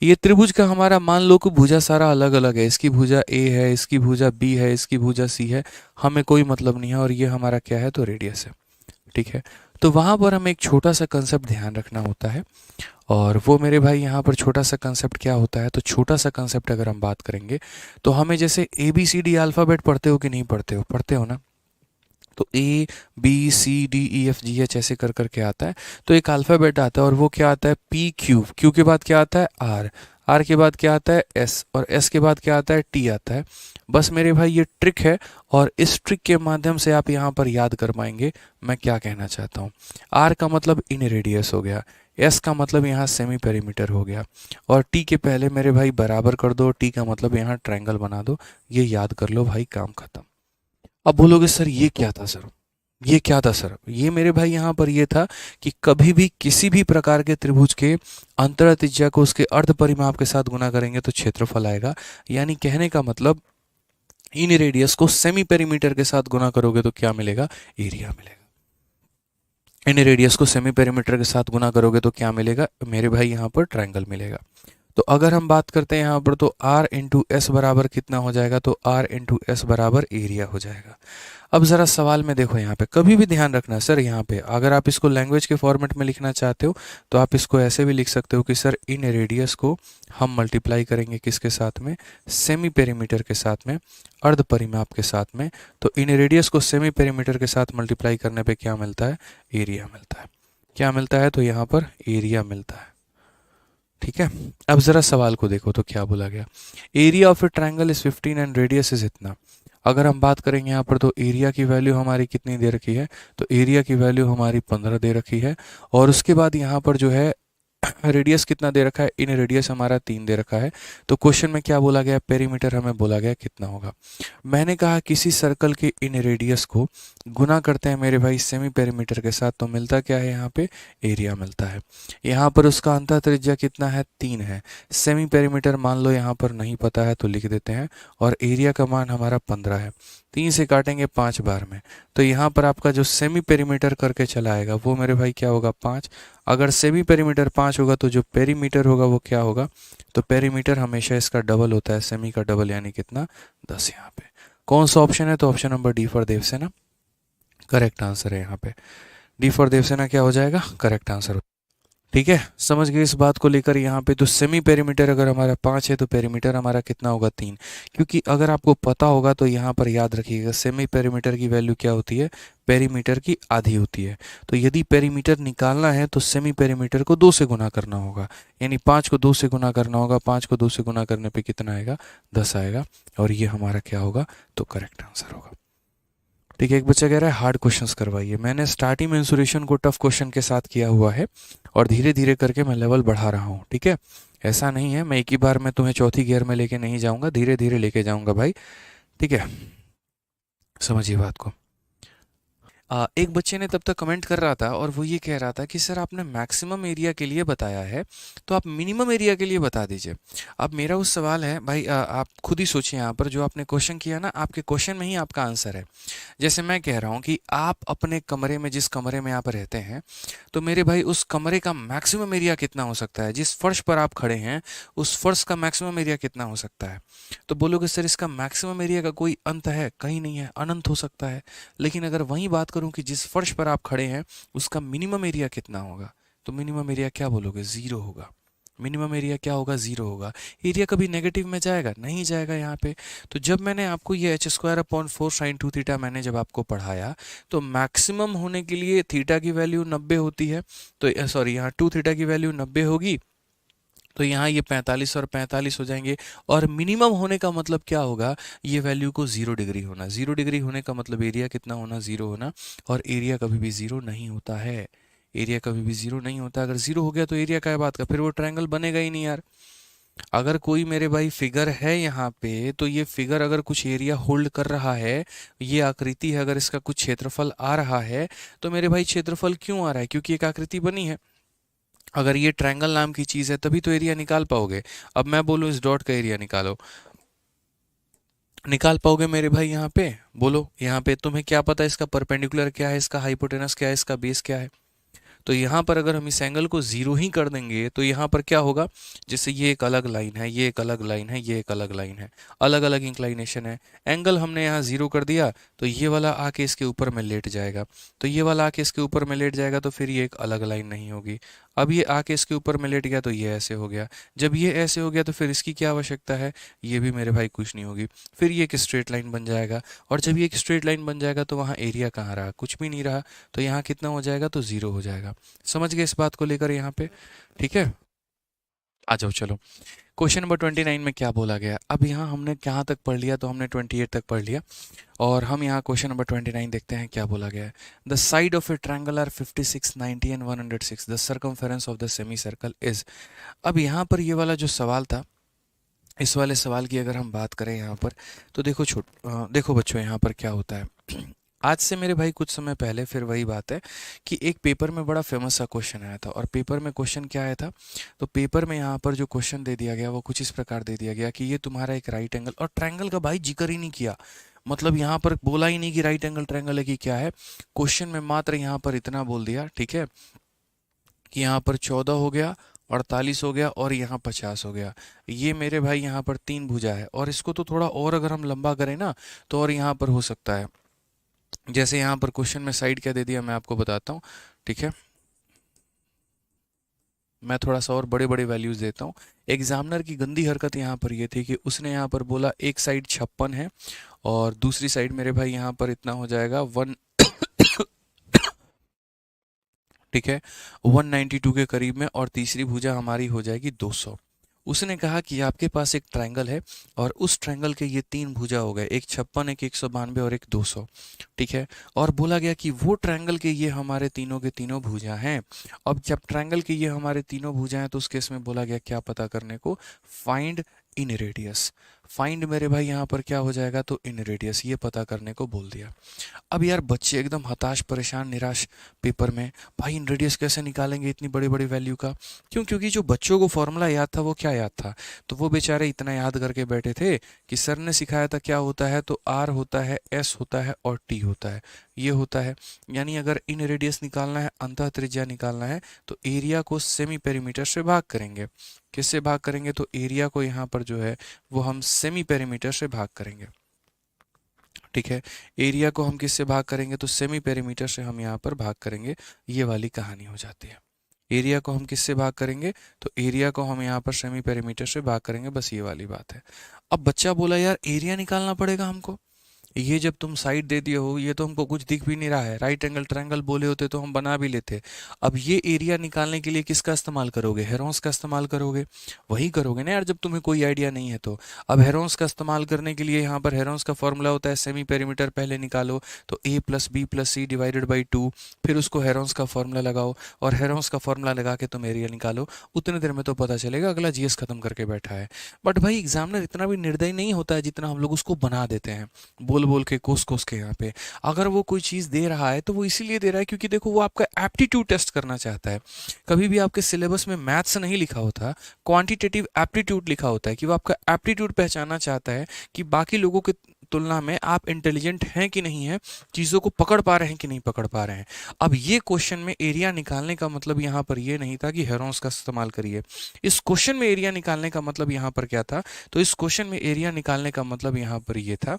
ये त्रिभुज का हमारा मान लो कि भुजा सारा अलग अलग है, इसकी भुजा ए है, इसकी भुजा बी है, इसकी भुजा सी है, हमें कोई मतलब नहीं है, और ये हमारा क्या है, तो रेडियस है। ठीक है, तो वहाँ पर हमें एक छोटा सा कंसेप्ट ध्यान रखना होता है, और वो मेरे भाई यहाँ पर छोटा सा कंसेप्ट क्या होता है, तो छोटा सा कंसेप्ट अगर हम बात करेंगे तो हमें जैसे ABCD अल्फ़ाबेट पढ़ते हो कि नहीं पढ़ते हो, पढ़ते हो ना। तो ABCDEFGH ऐसे कर करके आता है, तो एक अल्फ़ाबेट आता है और वो क्या आता है PQ, Q के बाद क्या आता है R, आर के बाद क्या आता है एस, और एस के बाद क्या आता है टी आता है। बस मेरे भाई ये ट्रिक है, और इस ट्रिक के माध्यम से आप यहाँ पर याद कर पाएंगे मैं क्या कहना चाहता हूँ। आर का मतलब इन रेडियस हो गया, एस का मतलब यहाँ सेमी पेरीमीटर हो गया, और टी के पहले मेरे भाई बराबर कर दो, टी का मतलब यहाँ ट्रायंगल बना दो। ये याद कर लो भाई, काम खत्म। अब बोलोगे सर ये क्या था सर, ये क्या था सर? ये मेरे भाई यहाँ पर ये था कि कभी भी किसी भी प्रकार के त्रिभुज के अंतः त्रिज्या को उसके अर्ध परिमाप के साथ गुना करेंगे तो क्षेत्रफल आएगा। यानी कहने का मतलब इन रेडियस को सेमी पेरीमीटर के साथ गुना करोगे तो क्या मिलेगा, एरिया मिलेगा। इन रेडियस को सेमी पेरीमीटर के साथ गुना करोगे तो क्या मिलेगा मेरे भाई, यहाँ पर ट्रायंगल मिलेगा। तो अगर हम बात करते हैं यहाँ पर, तो R इंटू एस बराबर कितना हो जाएगा, तो R इंटू एस बराबर एरिया हो जाएगा। अब ज़रा सवाल में देखो, यहाँ पे कभी भी ध्यान रखना सर, यहाँ पे अगर आप इसको लैंग्वेज के फॉर्मेट में लिखना चाहते हो तो आप इसको ऐसे भी लिख सकते हो कि सर इन रेडियस को हम मल्टीप्लाई करेंगे किसके साथ में, सेमी पेरीमीटर के साथ में, अर्ध परिमाप के साथ में। तो इन रेडियस को सेमी पेरीमीटर के साथ मल्टीप्लाई करने पे क्या मिलता है, एरिया मिलता है। क्या मिलता है, तो यहाँ पर एरिया मिलता है। ठीक है, अब ज़रा सवाल को देखो तो क्या बोला गया, area of a triangle is 15 and radius is इतना। अगर हम बात करेंगे यहाँ पर, तो एरिया की वैल्यू हमारी कितनी दे रखी है, तो एरिया की वैल्यू हमारी 15 दे रखी है, और उसके बाद यहाँ पर जो है रेडियस कितना दे रखा है, इन रेडियस हमारा 3 दे रखा है। तो क्वेश्चन में क्या बोला गया, पेरीमीटर हमें बोला गया कितना होगा। मैंने कहा किसी सर्कल के इन रेडियस को गुना करते हैं मेरे भाई सेमी पेरीमीटर के साथ, तो मिलता क्या है, यहाँ पे एरिया मिलता है। यहाँ पर उसका अंतः त्रिज्या कितना है, 3 है। सेमी पेरीमीटर मान लो यहाँ पर नहीं पता है तो लिख देते हैं, और एरिया का मान हमारा 15 है। 3 से काटेंगे 5 बार में, तो यहाँ पर आपका जो सेमी पेरीमीटर करके चला आएगा वो मेरे भाई क्या होगा, 5। अगर सेमी पेरीमीटर 5 होगा तो जो पेरीमीटर होगा वो क्या होगा, तो पेरीमीटर हमेशा इसका डबल होता है, सेमी का डबल, यानी कितना, 10। यहाँ पे कौन सा ऑप्शन है, तो option number D for Devasena correct answer है। यहाँ पे डी फॉर देवसेना क्या हो जाएगा, करेक्ट आंसर। ठीक है, समझ गए इस बात को लेकर। यहाँ पे तो सेमी पेरीमीटर अगर हमारा 5 है तो पेरीमीटर हमारा कितना होगा, 3। क्योंकि अगर आपको पता होगा तो यहाँ पर याद रखिएगा, सेमी पेरीमीटर की वैल्यू क्या होती है, पेरीमीटर की आधी होती है। तो यदि पेरीमीटर निकालना है तो सेमी पेरीमीटर को 2 से गुना करना होगा, यानी 5 को 2 से गुना करना होगा। 5 को 2 से गुना करने पर कितना आएगा, 10 आएगा, और ये हमारा क्या होगा, तो करेक्ट आंसर होगा। ठीक है, एक बच्चा कह रहा है हार्ड क्वेश्चंस करवाइए। मैंने स्टार्टिंग मेंसुरेशन को टफ क्वेश्चन के साथ किया हुआ है, और धीरे धीरे करके मैं लेवल बढ़ा रहा हूँ। ठीक है, ऐसा नहीं है मैं एक ही बार में तुम्हें चौथी गियर में लेके नहीं जाऊंगा, धीरे धीरे लेके जाऊंगा भाई। ठीक है, समझिए बात को। एक बच्चे ने तब तक कमेंट कर रहा था, और वो ये कह रहा था कि सर आपने मैक्सिमम एरिया के लिए बताया है, तो आप मिनिमम एरिया के लिए बता दीजिए। अब मेरा उस सवाल है भाई, आप खुद ही सोचिए, यहाँ पर जो आपने क्वेश्चन किया ना, आपके क्वेश्चन में ही आपका आंसर है। जैसे मैं कह रहा हूँ कि आप अपने कमरे में, जिस कमरे में आप रहते हैं, तो मेरे भाई उस कमरे का मैक्सिमम एरिया कितना हो सकता है, जिस फर्श पर आप खड़े हैं उस फर्श का मैक्सिमम एरिया कितना हो सकता है। तो बोलोगे सर इसका मैक्सिमम एरिया का कोई अंत है, कहीं नहीं है, अनंत हो सकता है। लेकिन अगर वहीं बात करूं कि जिस फर्श पर आप खड़े हैं उसका मिनिमम एरिया कितना होगा, तो मिनिमम एरिया क्या बोलोगे, 0 होगा। मिनिमम एरिया क्या होगा, 0 होगा। एरिया कभी नेगेटिव में जाएगा, नहीं जाएगा यहाँ पे। तो जब मैंने आपको ये h² 4 sin 2 थीटा मैंने जब आपको पढ़ाया, तो मैक्सिमम होने के लिए थीटा की वैल्यू 90 होती है, तो सॉरी यहाँ 2 थीटा की वैल्यू 90 होगी, तो यहाँ ये 45 और 45 हो जाएंगे। और मिनिमम होने का मतलब क्या होगा, ये वैल्यू को 0 डिग्री होना। 0 डिग्री होने का मतलब एरिया कितना होना, 0 होना। और एरिया कभी भी 0 नहीं होता है, एरिया कभी भी 0 नहीं होता। अगर 0 हो गया तो एरिया क्या बात का, फिर वो ट्रायंगल बनेगा ही नहीं यार। अगर कोई मेरे भाई फिगर है यहाँ पे, तो ये फिगर अगर कुछ एरिया होल्ड कर रहा है, ये आकृति है, अगर इसका कुछ क्षेत्रफल आ रहा है, तो मेरे भाई क्षेत्रफल क्यों आ रहा है, क्योंकि एक आकृति बनी है। अगर ये ट्रायंगल नाम की चीज़ है तभी तो एरिया निकाल पाओगे। अब मैं बोलूँ इस डॉट का एरिया निकालो, निकाल पाओगे मेरे भाई यहाँ पे, बोलो यहाँ पे तुम्हें क्या पता इसका परपेंडिकुलर क्या है, इसका हाइपोटेनस क्या है, इसका बेस क्या है। तो यहाँ पर अगर हम इस एंगल को 0 ही कर देंगे तो यहाँ पर क्या होगा, जैसे ये एक अलग लाइन है, ये एक अलग लाइन है, ये एक अलग लाइन है, अलग अलग इंक्लाइनेशन है। एंगल हमने यहाँ 0 कर दिया तो ये वाला आके इसके ऊपर में लेट जाएगा, तो ये वाला आके इसके ऊपर में लेट जाएगा, तो फिर ये एक अलग लाइन नहीं होगी। अब ये आके इसके ऊपर में लेट गया तो ये ऐसे हो गया। जब ये ऐसे हो गया तो फिर इसकी क्या आवश्यकता है, ये भी मेरे भाई कुछ नहीं होगी, फिर ये एक स्ट्रेट लाइन बन जाएगा। और जब ये एक स्ट्रेट लाइन बन जाएगा तो वहाँ एरिया कहाँ रहा, कुछ भी नहीं रहा। तो यहाँ कितना हो जाएगा, तो 0 हो जाएगा। समझ गए इस बात को लेकर यहाँ पे, ठीक है। आ जाओ चलो। क्वेश्चन नंबर 29 में क्या बोला गया, अब यहाँ हमने कहाँ तक पढ़ लिया, तो हमने 28 तक पढ़ लिया। और हम यहाँ क्वेश्चन नंबर 29 देखते हैं क्या बोला गया है। The side of a triangle are 56, 90 and 106, the circumference of the semi circle is. अब यहाँ पर ये वाला जो सवाल था, इस वाले सवाल की अगर हम बात करें यहाँ पर, तो देखो बच्चों, यहाँ पर क्या होता है। आज से मेरे भाई कुछ समय पहले फिर वही बात है कि एक पेपर में बड़ा फेमस सा क्वेश्चन आया था। और पेपर में क्वेश्चन क्या आया था, तो पेपर में यहाँ पर जो क्वेश्चन दे दिया गया वो कुछ इस प्रकार दे दिया गया कि ये तुम्हारा एक राइट एंगल, और ट्रायंगल का भाई जिक्र ही नहीं किया। मतलब यहाँ पर बोला ही नहीं कि राइट एंगल ट्रायंगल है कि क्या है। क्वेश्चन में मात्र यहाँ पर इतना बोल दिया, ठीक है, कि यहाँ पर 14 हो गया, 48 हो गया और यहाँ 50 हो गया। ये मेरे भाई यहाँ पर 3 भुजा है, और इसको तो थोड़ा और अगर हम लंबा करें ना, तो और यहाँ पर हो सकता है। जैसे यहाँ पर क्वेश्चन में साइड क्या दे दिया मैं आपको बताता हूँ, ठीक है। मैं थोड़ा सा और बड़े बड़े वैल्यूज देता हूँ। एग्जामिनर की गंदी हरकत यहाँ पर ये थी कि उसने यहाँ पर बोला एक साइड 56 है और दूसरी साइड मेरे भाई यहाँ पर इतना हो जाएगा 1, ठीक है, 192 के करीब में, और तीसरी भुजा हमारी हो जाएगी 200। उसने कहा कि आपके पास एक ट्रायंगल है और उस ट्रायंगल के ये 3 भुजा हो गए, एक 56, एक 192 और एक 200, ठीक है। और बोला गया कि वो ट्रायंगल के ये हमारे तीनों के तीनों भुजा हैं। अब जब ट्रायंगल के ये हमारे तीनों भुजा हैं, तो उस केस में बोला गया क्या पता करने को, फाइंड इन रेडियस। फाइंड मेरे भाई यहाँ पर क्या हो जाएगा, तो इन रेडियस, ये पता करने को बोल दिया। अब यार बच्चे एकदम हताश, परेशान, निराश पेपर में, भाई इन रेडियस कैसे निकालेंगे इतनी बड़ी बड़ी वैल्यू का। क्यों? क्योंकि जो बच्चों को फॉर्मूला याद था वो क्या याद था, तो वो बेचारे इतना याद करके बैठे थे कि सर ने सिखाया था क्या होता है, तो आर होता है, एस होता है और टी होता है, ये होता है। यानी अगर इन रेडियस निकालना है, अंतः त्रिज्या निकालना है, तो एरिया को सेमी पेरीमीटर से भाग करेंगे। किससे भाग करेंगे, तो एरिया को यहाँ पर जो है वो हम सेमी पेरीमीटर से भाग करेंगे, ठीक है। एरिया को हम किससे भाग करेंगे, तो सेमी पेरीमीटर से हम यहाँ पर भाग करेंगे। ये वाली कहानी हो जाती है। एरिया को हम किससे भाग करेंगे, तो एरिया को हम यहाँ पर सेमी पेरीमीटर से भाग करेंगे, बस ये वाली बात है। अब बच्चा बोला यार एरिया निकालना पड़ेगा हमको, ये जब तुम साइड दे दिए हो, ये तो हमको कुछ दिख भी नहीं रहा है, राइट एंगल ट्रायंगल बोले होते तो हम बना भी लेते। अब ये एरिया निकालने के लिए किसका इस्तेमाल करोगे, हेरोंस का इस्तेमाल करोगे। वही करोगे ना यार जब तुम्हें कोई आइडिया नहीं है तो। अब हेरोंस का इस्तेमाल करने के लिए यहाँ पर हेरोंस का फॉर्मूला होता है सेमी पेरीमीटर पहले निकालो, तो a plus B plus C divided by 2, फिर उसको हेरोंस का फॉर्मूला लगाओ और हेरोंस का फॉर्मूला लगा के तुम एरिया निकालो। उतने देर में तो पता चलेगा, अगला जीएस खत्म करके बैठा है। बट भाई एग्जामिनर इतना भी निर्दयी नहीं होता है जितना हम लोग उसको बना देते हैं, बोल बोल के, कोस कोस के। यहाँ पे अगर वो कोई चीज़ दे रहा है तो वो इसीलिए दे रहा है क्योंकि देखो वो आपका एप्टीट्यूड टेस्ट करना चाहता है। कभी भी आपके सिलेबस में मैथ्स नहीं लिखा होता, क्वांटिटेटिव एप्टीट्यूड लिखा होता है, कि वो आपका एप्टीट्यूड पहचानना चाहता है कि बाकी लोगों की तुलना में आप इंटेलिजेंट हैं कि नहीं है, चीज़ों को पकड़ पा रहे हैं कि नहीं पकड़ पा रहे हैं। अब ये क्वेश्चन में एरिया निकालने का मतलब यहाँ पर ये नहीं था कि हेरोंस का इस्तेमाल करिए। इस क्वेश्चन में एरिया निकालने का मतलब यहाँ पर क्या था, तो इस क्वेश्चन में एरिया निकालने का मतलब यहाँ पर ये था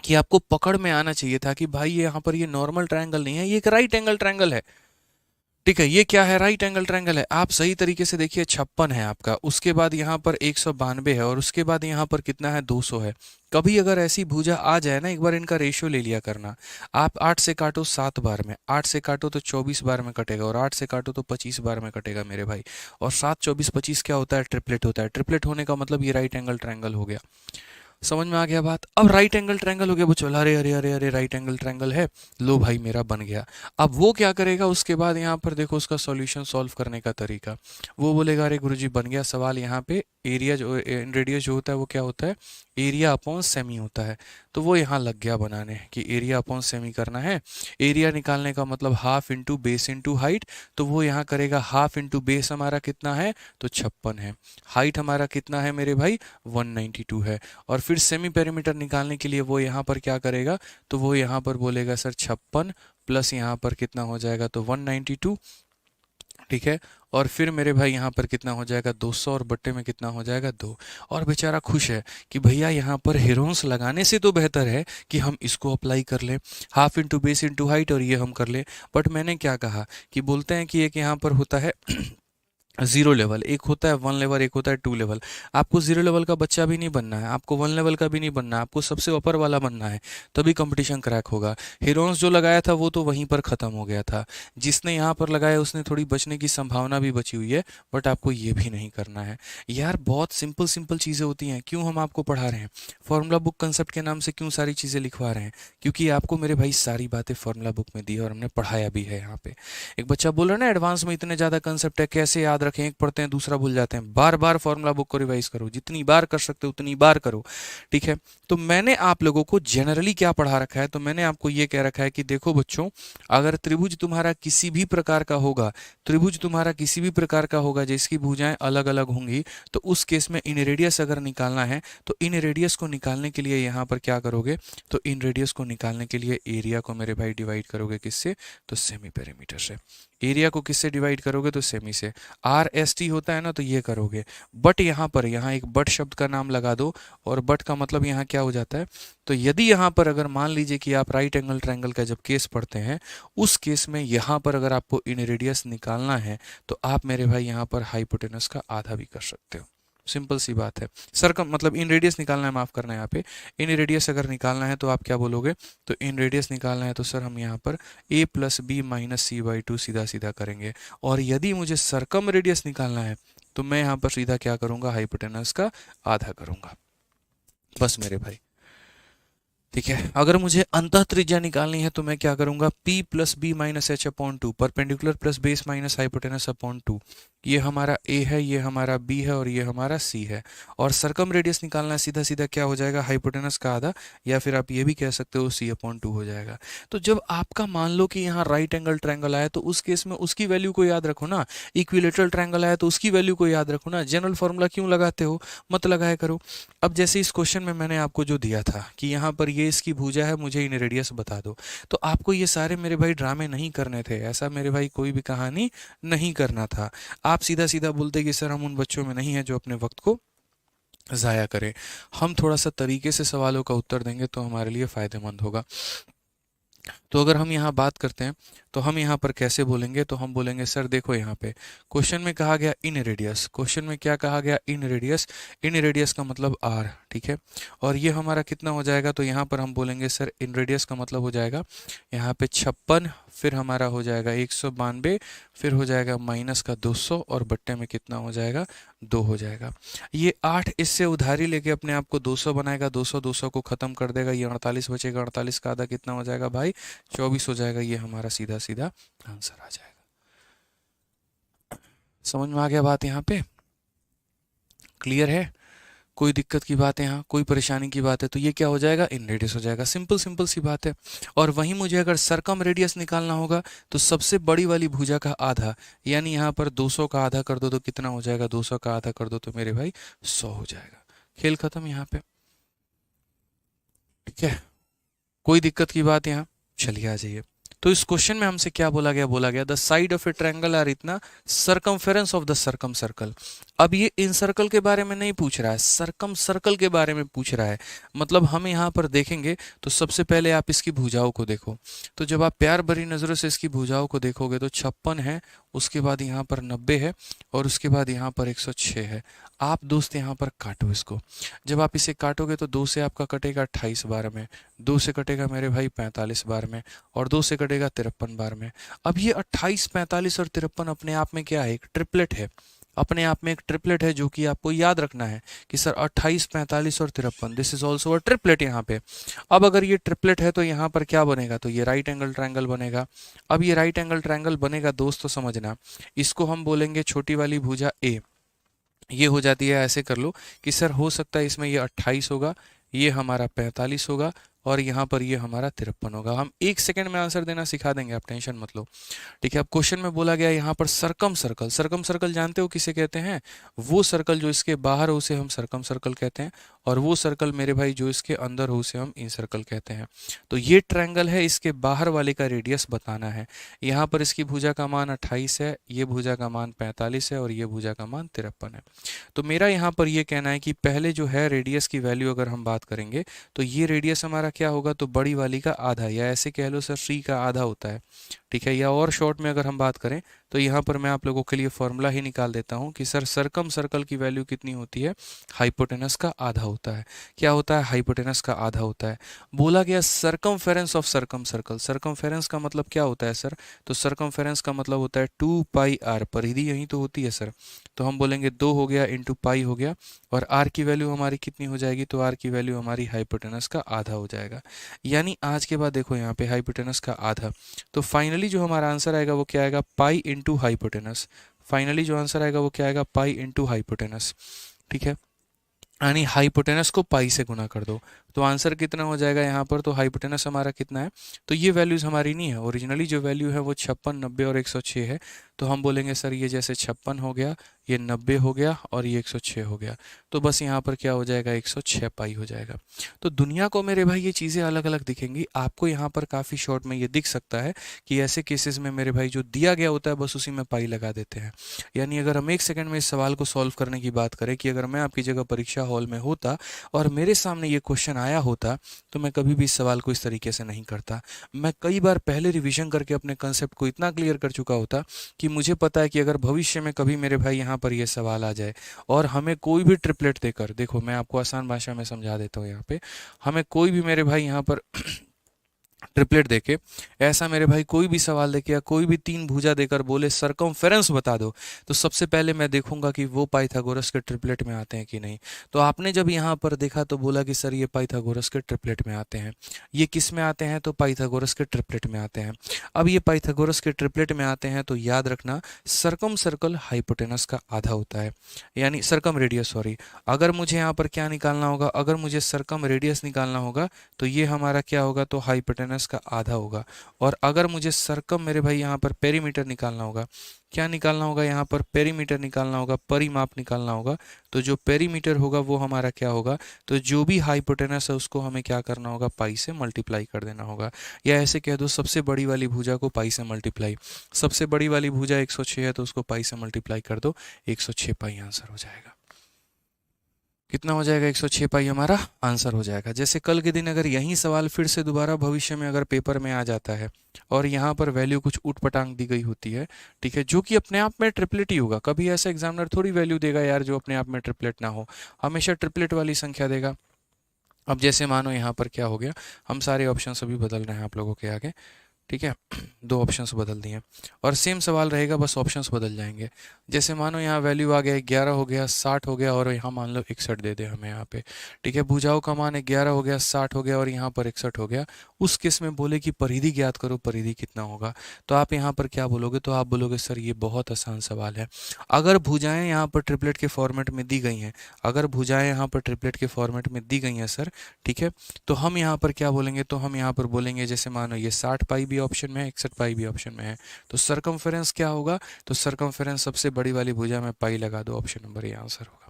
कि आपको पकड़ में आना चाहिए था कि भाई ये यहाँ पर ये नॉर्मल ट्रायंगल नहीं है, ये एक राइट एंगल ट्रायंगल है, ठीक है। ये क्या है, राइट एंगल ट्रायंगल है। आप सही तरीके से देखिए, 56 है आपका, उसके बाद यहाँ पर 192 है और उसके बाद यहाँ पर कितना है, 200 है। कभी अगर ऐसी भुजा आ जाए ना, एक बार इनका रेशियो ले लिया करना। आप 8 से काटो 7 बार में, 8 से काटो तो 24 बार में कटेगा, और 8 से काटो तो 25 बार में कटेगा मेरे भाई। और 7 24 25 क्या होता है, ट्रिपलेट होता है। ट्रिपलेट होने का मतलब ये राइट एंगल ट्रायंगल हो गया। समझ में आ गया बात। अब राइट एंगल ट्रायंगल हो गया, वो चला, अरे अरे अरे अरे राइट एंगल ट्रायंगल है, लो भाई मेरा बन गया। अब वो क्या करेगा, उसके बाद यहाँ पर देखो उसका सॉल्यूशन सॉल्व करने का तरीका। वो बोलेगा अरे गुरुजी बन गया सवाल, यहाँ पे एरिया जो रेडियस जो होता है वो क्या होता है, एरिया अपॉन सेमी होता है। तो वो यहाँ लग गया बनाने कि एरिया अपॉन सेमी करना है। एरिया निकालने का मतलब half into base into height, तो वो यहाँ करेगा हाफ इंटू बेस हमारा कितना है, तो 56 है। हाइट हमारा कितना है मेरे भाई, 192 है। और फिर सेमी पेरीमीटर निकालने के लिए वो यहाँ पर क्या करेगा, तो वो यहाँ पर बोलेगा सर 56 प्लस यहाँ पर कितना हो जाएगा, तो 192, ठीक है। और फिर मेरे भाई यहाँ पर कितना हो जाएगा, 200, और बट्टे में कितना हो जाएगा, 2। और बेचारा खुश है कि भैया यहाँ पर हेरोंस लगाने से तो बेहतर है कि हम इसको अप्लाई कर लें, half into base into height, और ये हम कर लें। बट मैंने क्या कहा कि बोलते हैं कि एक यहाँ पर होता है जीरो लेवल, एक होता है वन लेवल, एक होता है टू लेवल। आपको जीरो लेवल का बच्चा भी नहीं बनना है, आपको वन लेवल का भी नहीं बनना है, आपको सबसे ऊपर वाला बनना है, तभी कंपटीशन क्रैक होगा। हीरोन्स जो लगाया था वो तो वहीं पर ख़त्म हो गया था, जिसने यहाँ पर लगाया उसने थोड़ी बचने की संभावना भी बची हुई है, बट आपको ये भी नहीं करना है। यार बहुत सिंपल सिंपल चीज़ें होती हैं, क्यों हम आपको पढ़ा रहे हैं? फॉर्मूला बुक कंसेप्ट के नाम से क्यों सारी चीज़ें लिखवा रहे हैं? क्योंकि आपको मेरे भाई सारी बातें फॉर्मूला बुक में दी है और हमने पढ़ाया भी है यहाँ पे। एक बच्चा बोल रहा है ना एडवांस में इतने ज़्यादा कंसेप्ट है, कैसे याद रखें, एक पढ़ते हैं दूसरा भूल जाते हैं। बार बार फॉर्मूला बुक को रिवाइज करो, जितनी बार कर सकते हो उतनी बार करो, ठीक है? तो मैंने आप लोगों को जनरली क्या पढ़ा रखा है, तो मैंने आपको ये कह रखा है कि देखो बच्चों, अगर त्रिभुज तुम्हारा किसी भी प्रकार का होगा, त्रिभुज तुम्हारा किसी भी प्रकार का होगा जिसकी भुजाएं अलग अलग होंगी, तो उस केस में इन रेडियस अगर निकालना है तो इन रेडियस को निकालने के लिए यहाँ पर क्या करोगे, तो इन रेडियस को निकालने के लिए एरिया को मेरे भाई डिवाइड करोगे किससे, तो सेमी पेरीमीटर से। एरिया को किससे डिवाइड करोगे, तो सेमी से। आर एस टी होता है ना, तो ये करोगे। बट यहाँ पर, यहाँ एक बट शब्द का नाम लगा दो, और बट का मतलब यहाँ क्या हो जाता है, तो यदि यहाँ पर अगर मान लीजिए कि आप राइट एंगल ट्रायंगल का जब केस पढ़ते हैं, उस केस में यहाँ पर अगर आपको इन रेडियस निकालना है तो आप मेरे भाई यहाँ पर हाइपोटेनस का आधा भी कर सकते हो। सिंपल सी बात है। सरकम मतलब इन रेडियस निकालना है, माफ करना है, यहाँ पे इन रेडियस अगर निकालना है तो आप क्या बोलोगे, तो इन रेडियस निकालना है तो सर हम यहाँ पर a plus B minus C by two सीधा सीधा करेंगे। और यदि मुझे सरकम रेडियस निकालना है तो मैं यहाँ पर सीधा क्या करूँगा, हाइपोटेनस का आधा करूँगा, बस मेरे भाई। ठीक है, अगर मुझे अंतः त्रिज्या निकालनी है तो मैं क्या करूंगा, p plus B minus H upon two, perpendicular plus base minus hypotenuse upon two. ये हमारा a है, ये हमारा b है और ये हमारा c है। और सरकम रेडियस निकालना है, सीधा सीधा क्या हो जाएगा, हाइपोटेनस का आधा, या फिर आप ये भी कह सकते हो c अपॉन टू हो जाएगा। तो जब आपका मान लो कि यहाँ राइट एंगल ट्रायंगल आया तो उस केस में उसकी वैल्यू को याद रखो ना, इक्विलेटरल ट्रायंगल आया तो उसकी वैल्यू को याद रखो ना। जनरल फॉर्मूला क्यों लगाते हो, मत लगाया करो। अब जैसे इस क्वेश्चन में मैंने आपको जो दिया था कि यहाँ पर ये इसकी भुजा है, मुझे इन रेडियस बता दो, तो आपको ये सारे मेरे भाई ड्रामे नहीं करने थे, ऐसा मेरे भाई कोई भी कहानी नहीं करना था। आप सीधा सीधा बोलते कि सर हम उन बच्चों में नहीं हैं जो अपने वक्त को ज़ाया करें। हम थोड़ा सा तरीके से सवालों का उत्तर देंगे तो हमारे लिए फ़ायदेमंद होगा। तो अगर हम यहाँ बात करते हैं तो हम यहाँ पर कैसे बोलेंगे, तो हम बोलेंगे सर देखो यहाँ पे क्वेश्चन में कहा गया इन रेडियस, क्वेश्चन में क्या कहा गया, इन रेडियस, इन रेडियस का मतलब आर, ठीक है। और ये हमारा कितना हो जाएगा, तो यहाँ पर हम बोलेंगे सर इन रेडियस का मतलब हो जाएगा यहाँ पे 56, फिर हमारा हो जाएगा 192, फिर हो जाएगा माइनस का 200 और बट्टे में कितना हो जाएगा, 2 हो जाएगा। ये 8 इससे उधारी लेके अपने आप को 200 बनाएगा, 200 200 को ख़त्म कर देगा, ये 48 बचेगा, 48 का आधा कितना हो जाएगा भाई, 24 हो जाएगा। ये हमारा सीधा सीधा आंसर आ जाएगा। समझ में आ गया बात यहाँ पे, क्लियर है? कोई दिक्कत की बात है, यहाँ कोई परेशानी की बात है, तो ये क्या हो जाएगा, इन रेडियस हो जाएगा। सिंपल सिंपल सी बात है। और वहीं मुझे अगर सरकम रेडियस निकालना होगा तो सबसे बड़ी वाली भुजा का आधा, यानी यहाँ पर 200 का आधा कर दो तो कितना हो जाएगा, 200 का आधा कर दो तो मेरे भाई 100 हो जाएगा। खेल खत्म यहाँ पे, ठीक है? कोई दिक्कत की बात यहाँ, चलिए आ जाइए। तो इस क्वेश्चन में हमसे क्या बोला गया the side of a triangle are इतना, circumference of the circumcircle. अब ये इन सर्कल के बारे में नहीं पूछ रहा है, सरकम सर्कल के बारे में पूछ रहा है। मतलब हम यहाँ पर देखेंगे तो सबसे पहले आप इसकी भुजाओं को देखो, तो जब आप प्यार भरी नज़रों से इसकी भुजाओं को देखोगे तो 56 है, उसके बाद यहाँ पर 90 है और उसके बाद यहाँ पर 106 है। आप दोस्त यहाँ पर काटो इसको, जब आप इसे काटोगे तो 2 से आपका कटेगा 28 बार में, 2 से कटेगा मेरे भाई 45 बार में, और 2 से कटेगा 53 बार में। अब ये 28, 45 और 53 अपने आप में क्या है, एक ट्रिपलेट है, अपने आप में एक ट्रिपलेट है, जो कि आपको याद रखना है कि सर 28, 45 और 53, this is also a triplet यहाँ पे। अब अगर ये ट्रिपलेट है तो यहाँ पर क्या बनेगा, तो ये राइट एंगल ट्रायंगल बनेगा। अब ये राइट एंगल ट्रायंगल बनेगा दोस्त, तो समझना इसको हम बोलेंगे छोटी वाली भुजा ए। ये हो जाती है, ऐसे कर लो कि सर हो सकता है इसमें ये 28 होगा, ये हमारा 45 होगा और यहाँ पर ये हमारा 53 होगा। हम 1 सेकंड में आंसर देना सिखा देंगे, आप टेंशन मत लो, ठीक है। अब क्वेश्चन में बोला गया यहाँ पर सरकम सर्कल, सरकम सर्कल जानते हो किसे कहते हैं, वो सर्कल जो इसके बाहर है उसे हम सरकम सर्कल कहते हैं, और वो सर्कल मेरे भाई जो इसके अंदर हो उसे हम इन सर्कल कहते हैं। तो ये ट्रायंगल है, इसके बाहर वाले का रेडियस बताना है। यहाँ पर इसकी भुजा का मान 28 है, ये भुजा का मान 45 है और ये भुजा का मान 53 है। तो मेरा यहाँ पर ये कहना है कि पहले जो है रेडियस की वैल्यू अगर हम बात करेंगे तो ये रेडियस हमारा क्या होगा, तो बड़ी वाली का आधा, या ऐसे कह लो सर सी का आधा होता है, ठीक है। या और शॉर्ट में अगर हम बात करें तो यहाँ पर मैं आप लोगों के लिए फॉर्मूला ही निकाल देता हूँ कि सर सरकम सर्कल की वैल्यू कितनी होती है, हाइपोटेनस का आधा होता है। क्या होता है, हाइपोटेनस का आधा होता है। बोला गया सरकमफेरेंस ऑफ सरकम सर्कल। सरकमफेरेंस का मतलब क्या होता है सर, तो सरकमफेरेंस का मतलब होता है 2πr, परिधि यही तो होती है सर। तो हम बोलेंगे 2 हो गया इंटू पाई हो गया, और आर की वैल्यू हमारी कितनी हो जाएगी, तो आर की वैल्यू हमारी हाइपोटेनस का आधा हो जाएगा। यानी आज के बाद देखो यहाँ पे हाइपोटेनस का आधा, तो फाइनली जो हमारा आंसर आएगा वो क्या आएगा, पाई इंटू हाइपोटेनस। फाइनली जो आंसर आएगा वो क्या आएगा, पाई इंटू हाइपोटेनस, ठीक है। यानी हाइपोटेनस को पाई से गुना कर दो, तो आंसर कितना हो जाएगा यहाँ पर, तो हाइपोटेनस हमारा कितना है, तो ये वैल्यूज हमारी नहीं है, ओरिजिनली जो वैल्यू है वो 56, 90 और 106 है। तो हम बोलेंगे सर ये जैसे 56 हो गया, ये 90 हो गया और ये 106 हो गया, तो बस यहाँ पर क्या हो जाएगा, 106 पाई हो जाएगा। तो दुनिया को मेरे भाई ये चीज़ें अलग अलग दिखेंगी, आपको यहाँ पर काफ़ी शॉर्ट में ये दिख सकता है कि ऐसे केसेस में मेरे भाई जो दिया गया होता है बस उसी में पाई लगा देते हैं। यानी अगर हम एक सेकंड में इस सवाल को सॉल्व करने की बात करें कि अगर मैं आपकी जगह परीक्षा हॉल में होता और मेरे सामने ये क्वेश्चन आया होता तो मैं कभी भी इस सवाल को इस तरीके से नहीं करता। मैं कई बार पहले रिवीजन करके अपने कंसेप्ट को इतना क्लियर कर चुका होता कि मुझे पता है कि अगर भविष्य में कभी मेरे भाई यहाँ पर ये सवाल आ जाए और हमें कोई भी ट्रिपलेट देकर, देखो मैं आपको आसान भाषा में समझा देता हूँ, यहाँ पे हमें कोई भी मेरे भाई यहाँ पर ट्रिपलेट देके ऐसा मेरे भाई कोई भी सवाल देके या कोई भी तीन भुजा देकर बोले सरकमफेरेंस बता दो, तो सबसे पहले मैं देखूंगा कि वो पाइथागोरस के ट्रिपलेट में आते हैं कि नहीं। तो आपने जब यहाँ पर देखा तो बोला कि सर ये पाइथागोरस के ट्रिपलेट में आते हैं, ये किस में आते हैं, तो पाइथागोरस के ट्रिपलेट में आते हैं। अब ये पाइथागोरस के ट्रिपलेट में आते हैं तो याद रखना सरकम सर्कल हाइपोटेनस का आधा होता है, यानी सरकम रेडियस सॉरी। अगर मुझे यहाँ पर क्या निकालना होगा, अगर मुझे सरकम रेडियस निकालना होगा तो ये हमारा क्या होगा, तो हाइपोटेनस का आधा होगा। और अगर मुझे सरकम मेरे भाई यहाँ पर पेरीमीटर निकालना होगा, क्या निकालना होगा, यहाँ पर पेरीमीटर निकालना होगा, परिमाप निकालना होगा। तो जो पेरीमीटर होगा वो हमारा क्या होगा, तो जो भी हाइपोटेनस है उसको हमें क्या करना होगा, पाई से मल्टीप्लाई कर देना होगा। या ऐसे कह दो सबसे बड़ी वाली भुजा को पाई से मल्टीप्लाई, सबसे बड़ी वाली भुजा 106 है तो उसको पाई से मल्टीप्लाई कर दो, 106 पाई आंसर हो जाएगा। कितना हो जाएगा, 106 पाई हमारा आंसर हो जाएगा। जैसे कल के दिन अगर यही सवाल फिर से दोबारा भविष्य में अगर पेपर में आ जाता है और यहाँ पर वैल्यू कुछ उठपटांग दी गई होती है, ठीक है, जो कि अपने आप में ट्रिपलेट ही होगा, कभी ऐसा एग्जामिनर थोड़ी वैल्यू देगा यार जो अपने आप में ट्रिपलेट ना हो, हमेशा ट्रिपलेट वाली संख्या देगा। अब जैसे मानो यहाँ पर क्या हो गया, हम सारे ऑप्शन अभी बदल रहे हैं आप लोगों के आगे, ठीक है, दो ऑप्शंस बदल दिए और सेम सवाल रहेगा, बस ऑप्शंस बदल जाएंगे। जैसे मानो यहाँ वैल्यू आ गया 11 हो गया 60 हो गया और यहाँ मान लो 61 दे दे हमें यहाँ पे, ठीक है, भुजाओं का मान 11 हो गया 60 हो गया और यहाँ पर 61 हो गया। उस केस में बोले कि परिधि ज्ञात करो, परिधि कितना होगा, तो आप यहाँ पर क्या बोलोगे, तो आप बोलोगे सर ये बहुत आसान सवाल है। अगर भुजाएं यहाँ पर ट्रिपलेट के फॉर्मेट में दी गई हैं, अगर भुजाएं यहाँ पर ट्रिपलेट के फॉर्मेट में दी गई हैं सर, ठीक है, तो हम यहाँ पर क्या बोलेंगे, तो हम यहाँ पर बोलेंगे जैसे मानो ये 60 पाई भी ऑप्शन में है, 61 पाई भी ऑप्शन में है, तो सरकमफेरेंस क्या होगा, तो सरकमफेरेंस सबसे बड़ी वाली भुजा में पाई लगा दो, ऑप्शन नंबर ये आंसर होगा।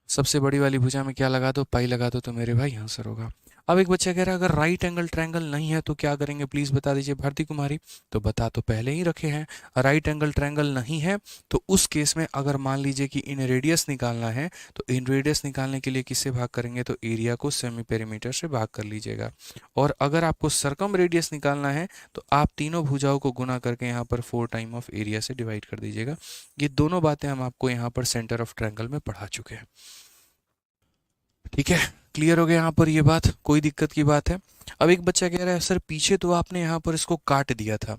सबसे बड़ी वाली भुजा में क्या लगा दो, पाई लगा दो, तो मेरे भाई आंसर होगा। अब एक बच्चा कह रहा है अगर राइट एंगल ट्रायंगल नहीं है तो क्या करेंगे, प्लीज बता दीजिए भारती कुमारी। तो बता तो पहले ही रखे हैं, राइट एंगल ट्रायंगल नहीं है तो उस केस में अगर मान लीजिए कि इन रेडियस निकालना है तो इन रेडियस निकालने के लिए किससे भाग करेंगे, तो एरिया को सेमी पेरीमीटर से भाग कर लीजिएगा। और अगर आपको सरकम रेडियस निकालना है तो आप तीनों भुजाओं को गुना करके यहाँ पर 4 टाइम ऑफ एरिया से डिवाइड कर दीजिएगा। ये दोनों बातें हम आपको यहाँ पर सेंटर ऑफ ट्रायंगल में पढ़ा चुके हैं, ठीक है, क्लियर हो गया यहाँ पर ये बात, कोई दिक्कत की बात है। अब एक बच्चा कह रहा है सर पीछे तो आपने यहाँ पर इसको काट दिया था,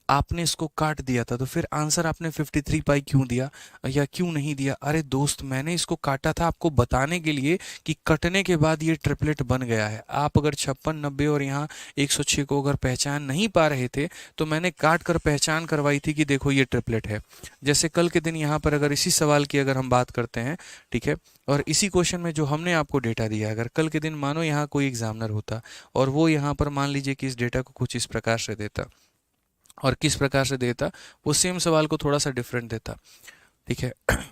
आपने इसको काट दिया था तो फिर आंसर आपने 53 पाई क्यों दिया या क्यों नहीं दिया। अरे दोस्त मैंने इसको काटा था आपको बताने के लिए कि कटने के बाद ये ट्रिपलेट बन गया है। आप अगर 56, 90 और यहाँ 106 को अगर पहचान नहीं पा रहे थे तो मैंने काट कर पहचान करवाई थी कि देखो ये ट्रिपलेट है। जैसे कल के दिन यहाँ पर अगर इसी सवाल की अगर हम बात करते हैं, ठीक है, और इसी क्वेश्चन में जो हमने आपको डेटा दिया, अगर कल के दिन मानो यहाँ कोई एग्जामिनर होता और वो यहाँ पर मान लीजिए कि इस डेटा को कुछ इस प्रकार से देता, और किस प्रकार से देता, वो सेम सवाल को थोड़ा सा डिफरेंट देता, ठीक है।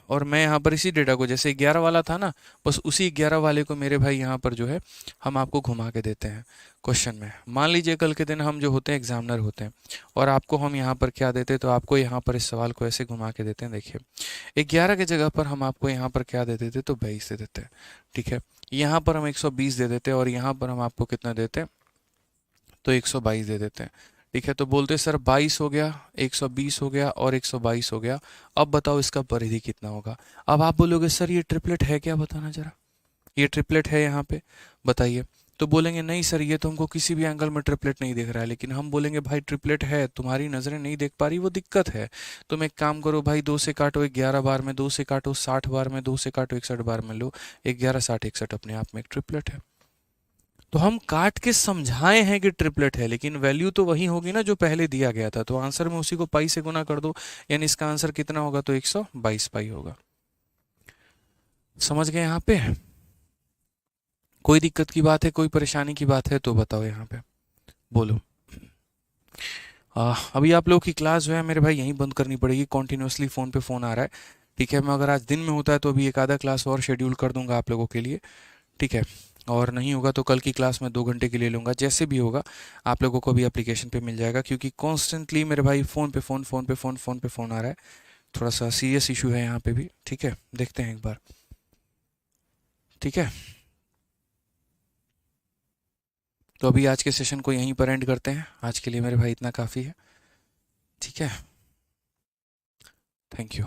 और मैं यहाँ पर इसी डेटा को, जैसे 11 वाला था ना, बस उसी 11 वाले को मेरे भाई यहाँ पर जो है हम आपको घुमा के देते हैं क्वेश्चन में। मान लीजिए कल के दिन हम जो होते हैं एग्जामिनर होते हैं, और आपको हम यहाँ पर क्या देते हैं, तो आपको यहाँ पर इस सवाल को ऐसे घुमा के देते हैं। देखिए 11 की जगह पर हम आपको यहाँ पर क्या दे देते, तो 22 दे देते हैं। ठीक है, यहाँ पर हम 120 दे देते हैं, और यहाँ पर हम आपको कितना देते हैं, तो 122 दे देते हैं। ठीक है, तो बोलते सर 22 हो गया, 120 हो गया और 122 हो गया, अब बताओ इसका परिधि कितना होगा। अब आप बोलोगे सर ये ट्रिपलेट है क्या, बताना जरा, ये ट्रिपलेट है यहाँ पे, बताइए। तो बोलेंगे नहीं सर ये तो हमको किसी भी एंगल में ट्रिपलेट नहीं दिख रहा है। लेकिन हम बोलेंगे भाई ट्रिपलेट है, तुम्हारी नज़रें नहीं देख पा रही, वो दिक्कत है। तुम एक काम करो भाई, 2 से काटो 11 बार में, 2 से काटो 60 बार में, 2 से काटो 61 बार में, लो 11 60 61 अपने आप में एक ट्रिपलेट है। तो हम काट के समझाए हैं कि ट्रिपलेट है, लेकिन वैल्यू तो वही होगी ना जो पहले दिया गया था। तो आंसर में उसी को पाई से गुना कर दो, यानी इसका आंसर कितना होगा, तो 122 पाई होगा। समझ गए यहाँ पे? कोई दिक्कत की बात है, कोई परेशानी की बात है तो बताओ यहाँ पे, बोलो। अभी आप लोगों की क्लास जो है मेरे भाई यहीं बंद करनी पड़ेगी, कॉन्टिन्यूसली फ़ोन पे फ़ोन आ रहा है। ठीक है, मैं अगर आज दिन में होता है तो अभी एक आधा क्लास और शेड्यूल कर दूंगा आप लोगों के लिए। ठीक है, और नहीं होगा तो कल की क्लास में 2 घंटे के लिए लूँगा, जैसे भी होगा आप लोगों को भी एप्लीकेशन पे मिल जाएगा, क्योंकि कॉन्स्टेंटली मेरे भाई फ़ोन पे फ़ोन, फ़ोन पे फ़ोन, फ़ोन पे फ़ोन आ रहा है। थोड़ा सा सीरियस इशू है यहाँ पे भी। ठीक है, देखते हैं एक बार। ठीक है, तो अभी आज के सेशन को यहीं पर एंड करते हैं, आज के लिए मेरे भाई इतना काफ़ी है। ठीक है, थैंक यू।